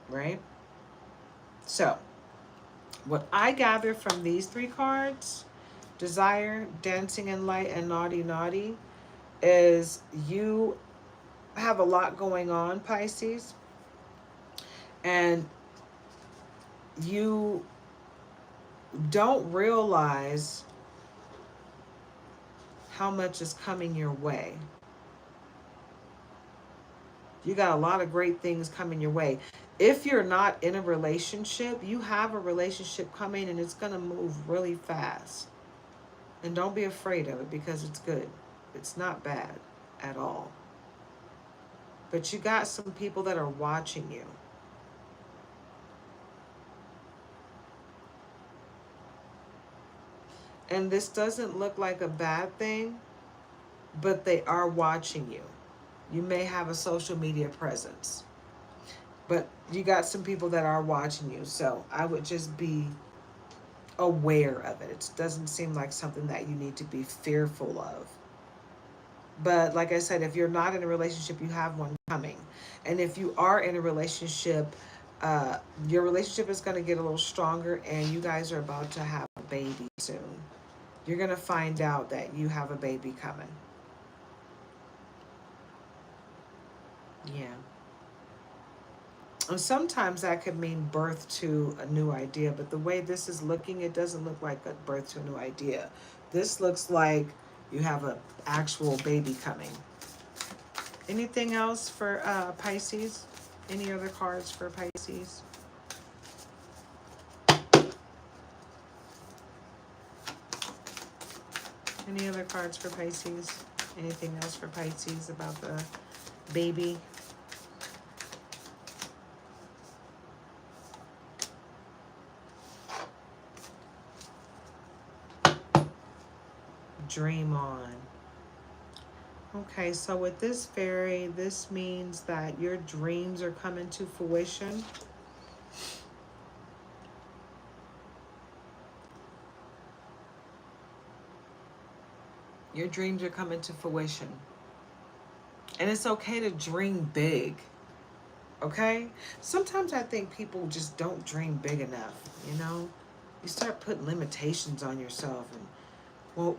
Right? So, what I gather from these three cards, desire, dancing in light, and naughty naughty, is you have a lot going on, Pisces, and you don't realize how much is coming your way. You got a lot of great things coming your way. If you're not in a relationship, you have a relationship coming, and it's going to move really fast. And don't be afraid of it, because it's good. It's not bad at all. But you got some people that are watching you. And this doesn't look like a bad thing, but they are watching you. You may have a social media presence, but you got some people that are watching you. So I would just be aware of it. It doesn't seem like something that you need to be fearful of. But like I said, if you're not in a relationship, you have one coming. And if you are in a relationship, your relationship is going to get a little stronger, and you guys are about to have a baby soon. You're going to find out that you have a baby coming. Yeah. And sometimes that could mean birth to a new idea, but the way this is looking, it doesn't look like a birth to a new idea. This looks like you have an actual baby coming. Anything else for Pisces? Any other cards for Pisces? Any other cards for Pisces? Anything else for Pisces about the baby? Dream on. Okay, so with this fairy, this means that your dreams are coming to fruition. Your dreams are coming to fruition. And it's okay to dream big. Okay? Sometimes I think people just don't dream big enough, you know? You start putting limitations on yourself, and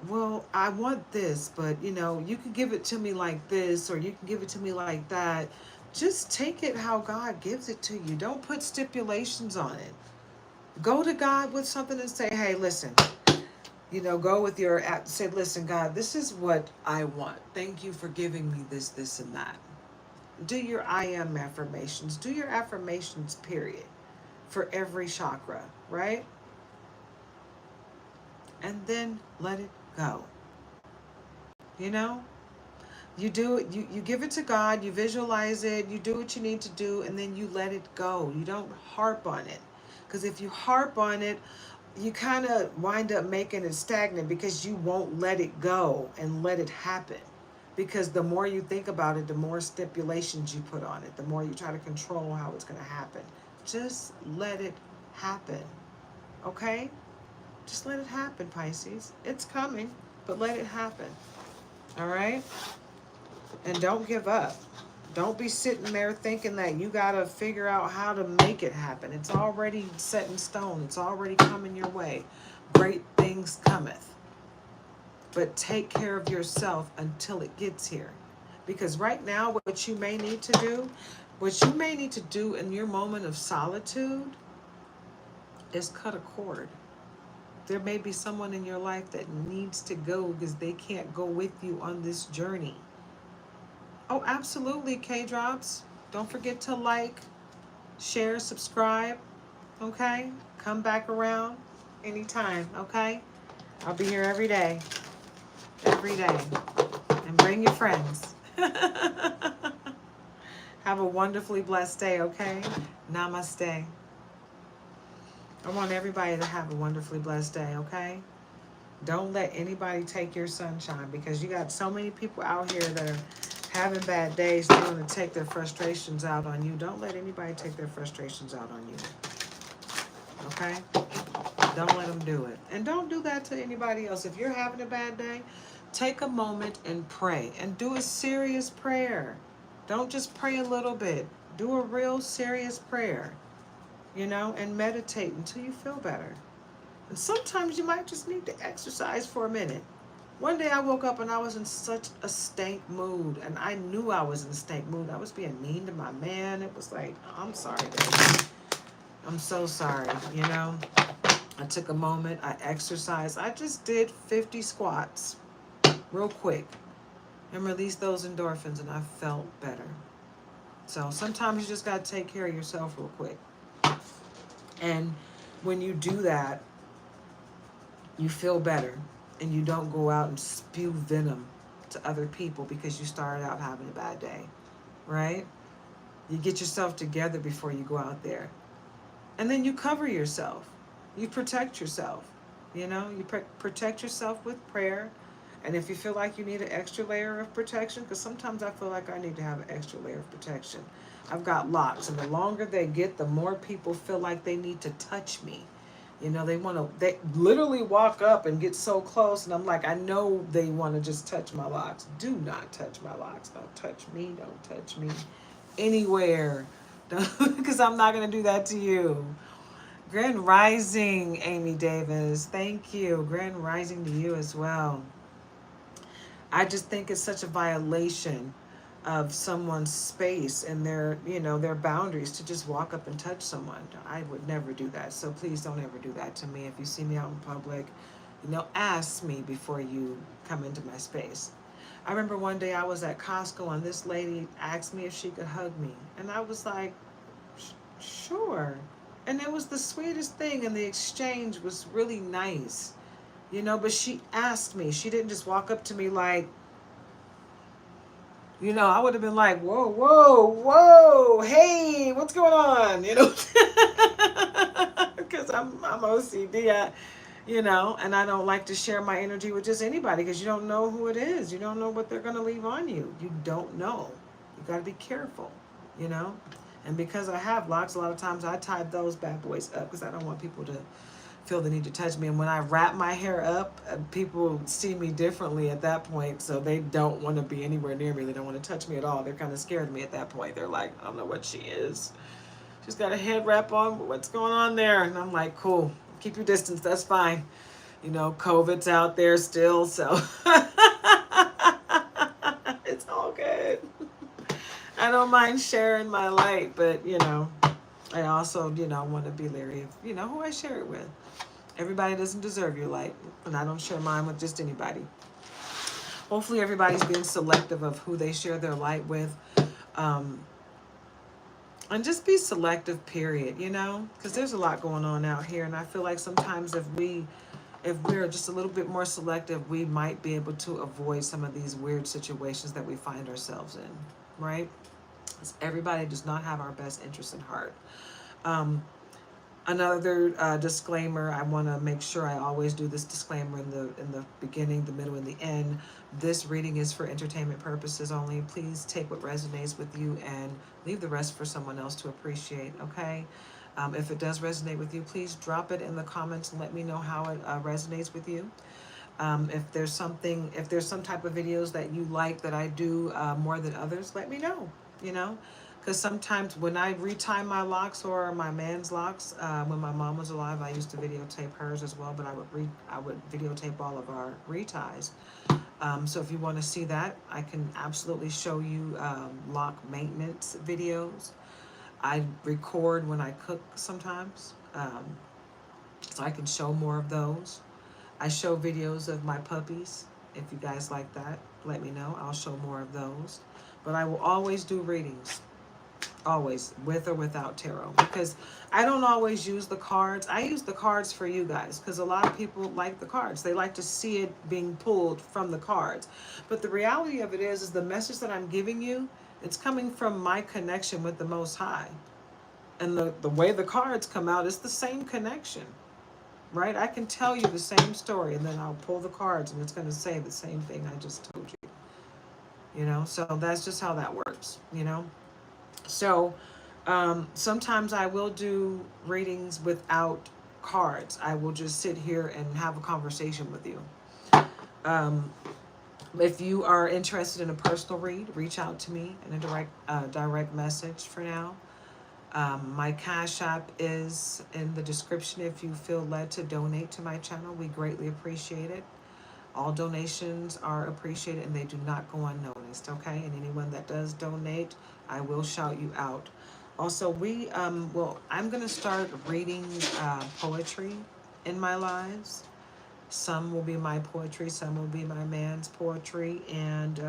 well, I want this, but you know, you can give it to me like this, or you can give it to me like that. Just take it how God gives it to you. Don't put stipulations on it. Go to God with something and say, hey, listen, you know, go with your, say, listen, God, this is what I want. Thank you for giving me this, this, and that. Do your I am affirmations. Do your affirmations, period, for every chakra, right? And then let it go. You know? You do it, you give it to God, you visualize it, you do what you need to do, and then you let it go. You don't harp on it. Because if you harp on it, you kind of wind up making it stagnant, because you won't let it go and let it happen. Because the more you think about it, the more stipulations you put on it, the more you try to control how it's going to happen. Just let it happen. Okay? Just let it happen, Pisces. It's coming, but let it happen. All right? And don't give up. Don't be sitting there thinking that you got to figure out how to make it happen. It's already set in stone. It's already coming your way. Great things cometh. But take care of yourself until it gets here. Because right now, what you may need to do in your moment of solitude is cut a cord. There may be someone in your life that needs to go because they can't go with you on this journey. Oh, absolutely, K-Drops. Don't forget to like, share, subscribe, okay? Come back around anytime, okay? I'll be here every day. Every day. And bring your friends. Have a wonderfully blessed day, okay? Namaste. I want everybody to have a wonderfully blessed day, okay? Don't let anybody take your sunshine, because you got so many people out here that are having bad days. They want to take their frustrations out on you. Don't let anybody take their frustrations out on you, okay? Don't let them do it. And don't do that to anybody else. If you're having a bad day, take a moment and pray. And do a serious prayer. Don't just pray a little bit. Do a real serious prayer, and meditate until you feel better. And sometimes you might just need to exercise for a minute. One day I woke up and I was in such a stank mood, and I knew I was in a stank mood. I was being mean to my man. It was like, I'm sorry, baby. I'm so sorry, I took a moment, I exercised. I just did 50 squats real quick and released those endorphins, and I felt better. So sometimes you just got to take care of yourself real quick. And when you do that, you feel better, and you don't go out and spew venom to other people because you started out having a bad day, right? You get yourself together before you go out there. And then you cover yourself. You protect yourself. You protect yourself with prayer. And if you feel like you need an extra layer of protection, because sometimes I feel like I need to have an extra layer of protection. I've got locks, and the longer they get, the more people feel like they need to touch me. They literally walk up and get so close, and I'm like, I know they want to just touch my locks. Do not touch my locks. Don't touch me. Don't touch me anywhere. Because I'm not going to do that to you. Grand Rising, Amy Davis. Thank you. Grand Rising to you as well. I just think it's such a violation of someone's space and their boundaries to just walk up and touch someone. I would never do that. So please don't ever do that to me. If you see me out in public, ask me before you come into my space. I remember one day I was at Costco and this lady asked me if she could hug me. And I was like, sure. And it was the sweetest thing, and the exchange was really nice. But she asked me. She didn't just walk up to me like, I would have been like, whoa, whoa, whoa, hey, what's going on? Because I'm OCD, and I don't like to share my energy with just anybody, because you don't know who it is. You don't know what they're going to leave on you. You don't know. You got to be careful, And because I have locks, a lot of times I tie those bad boys up because I don't want people to feel the need to touch me. And when I wrap my hair up, people see me differently at that point, so they don't want to be anywhere near me. They don't want to touch me at all. They're kind of scared of me at that point. They're like, I don't know what she is. She's got a head wrap on. What's going on there? And I'm like, cool. Keep your distance. That's fine. COVID's out there still, so it's all good. I don't mind sharing my light, but, I also, want to be leery of, who I share it with. Everybody doesn't deserve your light, and I don't share mine with just anybody. Hopefully everybody's being selective of who they share their light with. And just be selective, period, because there's a lot going on out here. And I feel like sometimes if we're just a little bit more selective, we might be able to avoid some of these weird situations that we find ourselves in, right? Because everybody does not have our best interest in heart. Another disclaimer, I want to make sure I always do this disclaimer in the beginning, the middle, and the end. This reading is for entertainment purposes only. Please take what resonates with you and leave the rest for someone else to appreciate, okay? If it does resonate with you, please drop it in the comments and let me know how it resonates with you. If there's some type of videos that you like that I do more than others, let me know, you know, because sometimes when I retie my locks or my man's locks, when my mom was alive, I used to videotape hers as well, but I would videotape all of our reties. So if you want to see that, I can absolutely show you lock maintenance videos. I record when I cook sometimes, so I can show more of those. I show videos of my puppies. If you guys like that, let me know. I'll show more of those. But I will always do readings, always, with or without tarot, because I don't always use the cards. I use the cards for you guys because a lot of people like the cards. They like to see it being pulled from the cards. But the reality of it is the message that I'm giving you, it's coming from my connection with the Most High. And the way the cards come out is the same connection. Right? I can tell you the same story and then I'll pull the cards and it's going to say the same thing I just told you. You know, so that's just how that works, you know. So sometimes I will do readings without cards. I will just sit here and have a conversation with you. If you are interested in a personal read, reach out to me in a direct message for now. My Cash App is in the description if you feel led to donate to my channel. We greatly appreciate it. All donations are appreciated and they do not go unnoticed, okay? And anyone that does donate, I will shout you out. Also, I'm going to start reading poetry in my lives. Some will be my poetry, some will be my man's poetry, and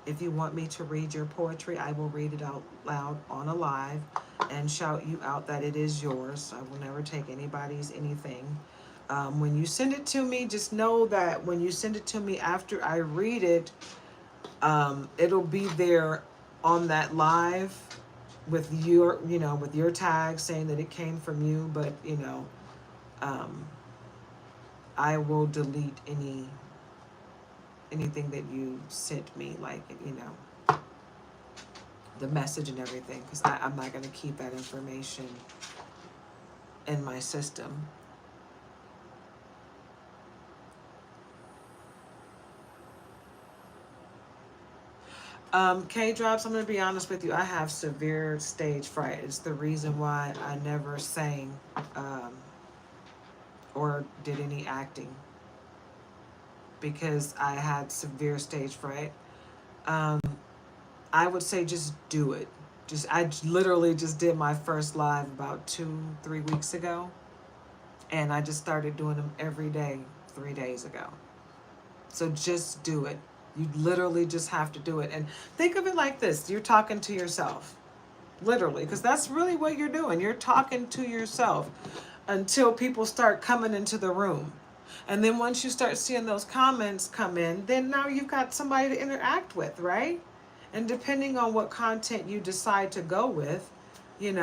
if you want me to read your poetry, I will read it out loud on a live and shout you out that it is yours. I will never take anybody's anything. When you send it to me, just know that when you send it to me after I read it, it'll be there on that live with your tag saying that it came from you, but I will delete anything that you sent me, like, the message and everything, because I'm not going to keep that information in my system. K-Drops, I'm going to be honest with you, I have severe stage fright. It's the reason why I never sang or did any acting, because I had severe stage fright. I would say just do it. I literally just did my first live about 2-3 weeks ago, and I just started doing them every day 3 days ago. So just do it. You literally just have to do it. And think of it like this. You're talking to yourself, literally, because that's really what you're doing. You're talking to yourself until people start coming into the room. And then once you start seeing those comments come in, then now you've got somebody to interact with, right? And depending on what content you decide to go with, it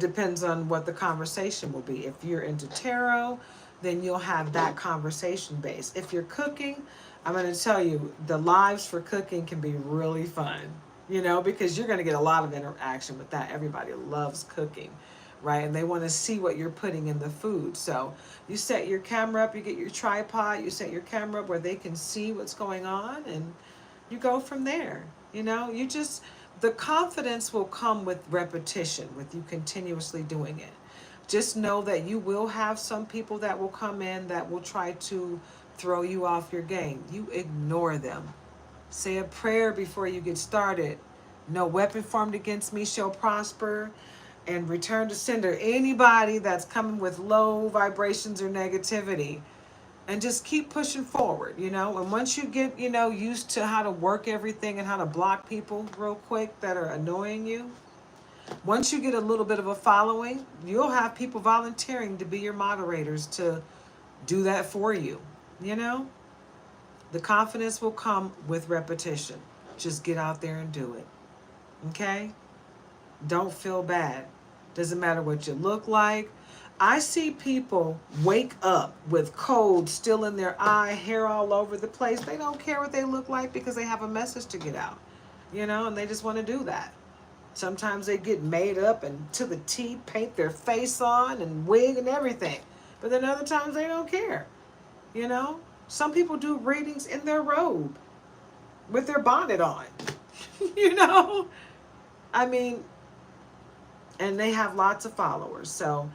depends on what the conversation will be. If you're into tarot, then you'll have that conversation base. If you're cooking, I'm going to tell you, the lives for cooking can be really fun, because you're going to get a lot of interaction with that. Everybody loves cooking, right? And they want to see what you're putting in the food. So you set your camera up, you get your tripod, you set your camera up where they can see what's going on, and you go from there. The confidence will come with repetition, with you continuously doing it. Just know that you will have some people that will come in that will try to throw you off your game. You ignore them. Say a prayer before you get started. No weapon formed against me shall prosper. And return to sender anybody that's coming with low vibrations or negativity. And just keep pushing forward, And once you get, used to how to work everything and how to block people real quick that are annoying you, once you get a little bit of a following, you'll have people volunteering to be your moderators to do that for you, The confidence will come with repetition. Just get out there and do it, okay? Don't feel bad. Doesn't matter what you look like. I see people wake up with cold still in their eye, hair all over the place. They don't care what they look like because they have a message to get out, and they just want to do that. Sometimes they get made up and to the T, paint their face on and wig and everything. But then other times they don't care, you know? Some people do readings in their robe with their bonnet on, you know? I mean, and they have lots of followers. So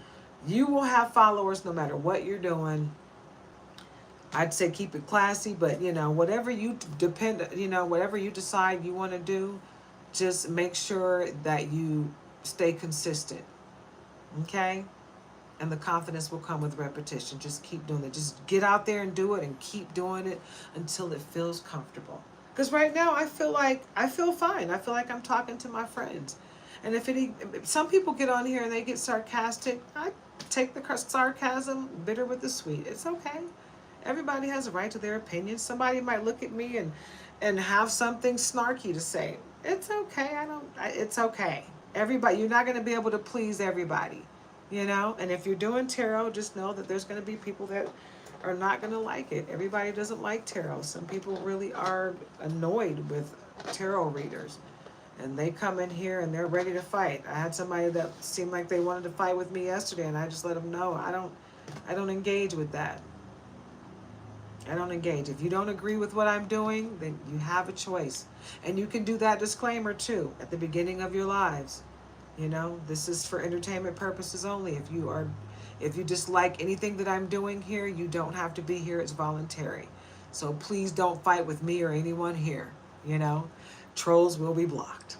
you will have followers no matter what you're doing. I'd say keep it classy, but you know, whatever you whatever you decide you want to do, just make sure that you stay consistent. Okay? And the confidence will come with repetition. Just keep doing it. Just get out there and do it and keep doing it until it feels comfortable. Because right now I feel fine. I feel like I'm talking to my friends. And some people get on here and they get sarcastic. I take the sarcasm bitter with the sweet. It's okay. Everybody has a right to their opinion. Somebody might look at me and have something snarky to say. It's okay. It's okay. Everybody, you're not going to be able to please everybody, you know? And if you're doing tarot, just know that there's going to be people that are not going to like it. Everybody doesn't like tarot. Some people really are annoyed with tarot readers. And they come in here and they're ready to fight. I had somebody that seemed like they wanted to fight with me yesterday, and I just let them know I don't engage with that. I don't engage. If you don't agree with what I'm doing, then you have a choice. And you can do that disclaimer too at the beginning of your lives. You know, this is for entertainment purposes only. If you dislike anything that I'm doing here, you don't have to be here. It's voluntary. So please don't fight with me or anyone here. You know, trolls will be blocked.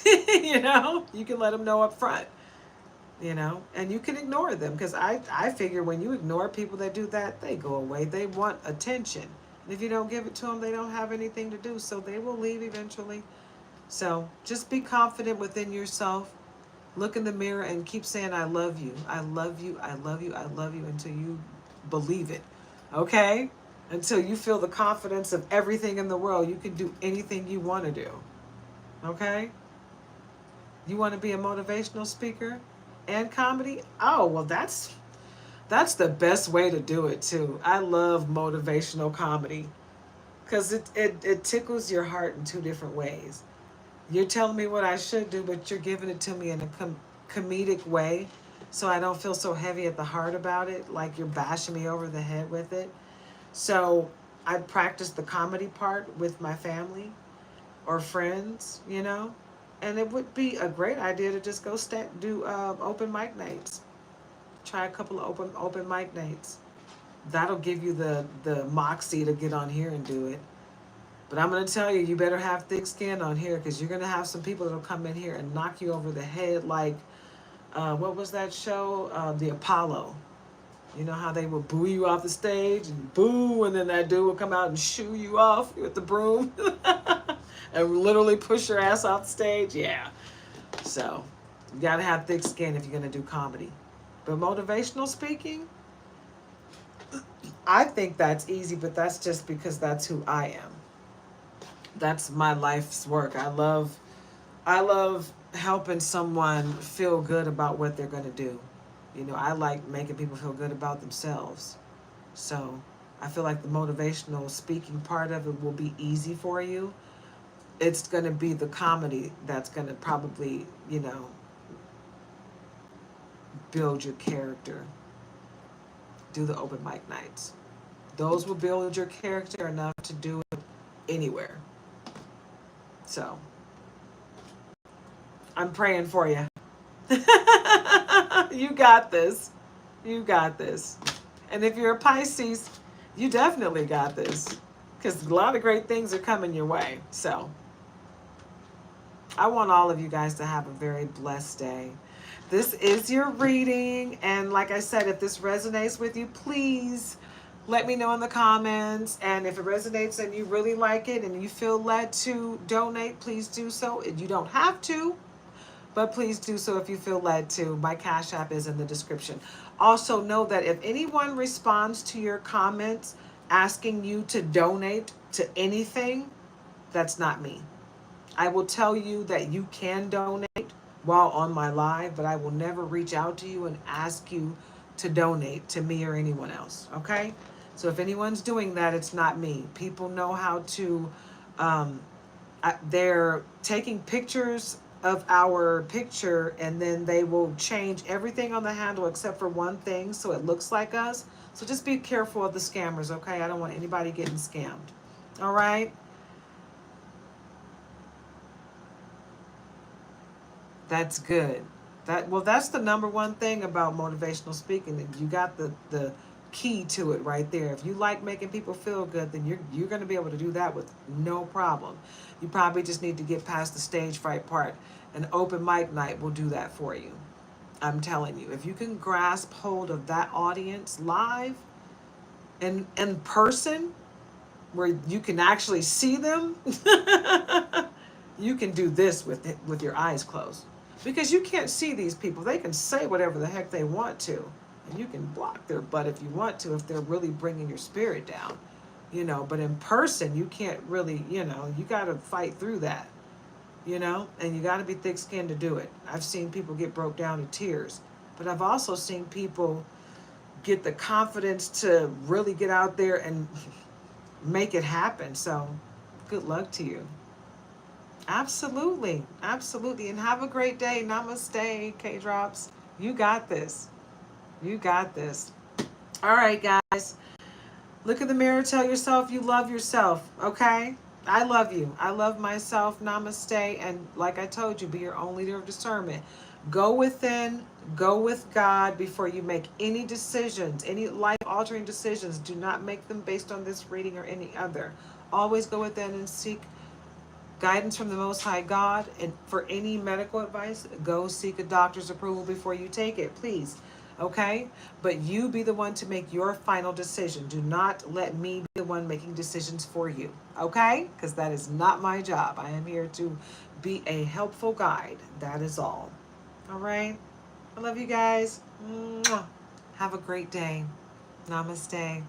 You know, you can let them know up front. You know, and you can ignore them, because I figure when you ignore people that do that, they go away. They want attention. And if you don't give it to them, they don't have anything to do. So they will leave eventually. So just be confident within yourself. Look in the mirror and keep saying, I love you. I love you. I love you. I love you, until you believe it. Okay? Until you feel the confidence of everything in the world. You can do anything you want to do. Okay? You want to be a motivational speaker and comedy? Oh, well, that's the best way to do it too. I love motivational comedy because it tickles your heart in two different ways. You're telling me what I should do, but you're giving it to me in a comedic way, so I don't feel so heavy at the heart about it, like you're bashing me over the head with it. So I practice the comedy part with my family or friends, you know. And it would be a great idea to just go do open mic nights. Try a couple of open mic nights. That'll give you the moxie to get on here and do it. But I'm going to tell you, you better have thick skin on here, because you're going to have some people that'll come in here and knock you over the head like, what was that show? The Apollo. You know how they will boo you off the stage and boo, and then that dude will come out and shoo you off with the broom and literally push your ass off the stage? Yeah. So you got to have thick skin if you're going to do comedy. But motivational speaking, I think that's easy, but that's just because that's who I am. That's my life's work. I love helping someone feel good about what they're going to do. You know, I like making people feel good about themselves. So I feel like the motivational speaking part of it will be easy for you. It's going to be the comedy that's going to probably, you know, build your character. Do the open mic nights. Those will build your character enough to do it anywhere. So I'm praying for you. You got this. You got this. And if you're a Pisces, you definitely got this, because a lot of great things are coming your way. So I want all of you guys to have a very blessed day. This is your reading. And like I said, if this resonates with you, please let me know in the comments. And if it resonates and you really like it and you feel led to donate, please do so. You don't have to, but please do so if you feel led to. My Cash App is in the description. Also know that if anyone responds to your comments asking you to donate to anything, that's not me. I will tell you that you can donate while on my live, but I will never reach out to you and ask you to donate to me or anyone else, okay? So if anyone's doing that, it's not me. People know how to, they're taking pictures of our picture, and then they will change everything on the handle except for one thing so it looks like us. So just be careful of the scammers, okay? I don't want anybody getting scammed. All right? That's good. That's the number one thing about motivational speaking. You got the key to it right there. If you like making people feel good, then you're going to be able to do that with no problem. You probably just need to get past the stage fright part. An open mic night will do that for you. I'm telling you. If you can grasp hold of that audience live and in person where you can actually see them, you can do this with your eyes closed. Because you can't see these people. They can say whatever the heck they want to. And you can block their butt if you want to, if they're really bringing your spirit down. But in person, you can't really, you got to fight through that, and you got to be thick skinned to do it. I've seen people get broke down to tears, but I've also seen people get the confidence to really get out there and make it happen. So good luck to you. Absolutely. Absolutely. And have a great day. Namaste, K-Drops. You got this. You got this. All right, guys. Look in the mirror. Tell yourself you love yourself. Okay? I love you. I love myself. Namaste. And like I told you, be your own leader of discernment. Go within. Go with God before you make any decisions, any life-altering decisions. Do not make them based on this reading or any other. Always go within and seek guidance from the Most High God. And for any medical advice, go seek a doctor's approval before you take it, please. Okay? But you be the one to make your final decision. Do not let me be the one making decisions for you. Okay? Because that is not my job. I am here to be a helpful guide. That is all. All right? I love you guys. Mwah. Have a great day. Namaste.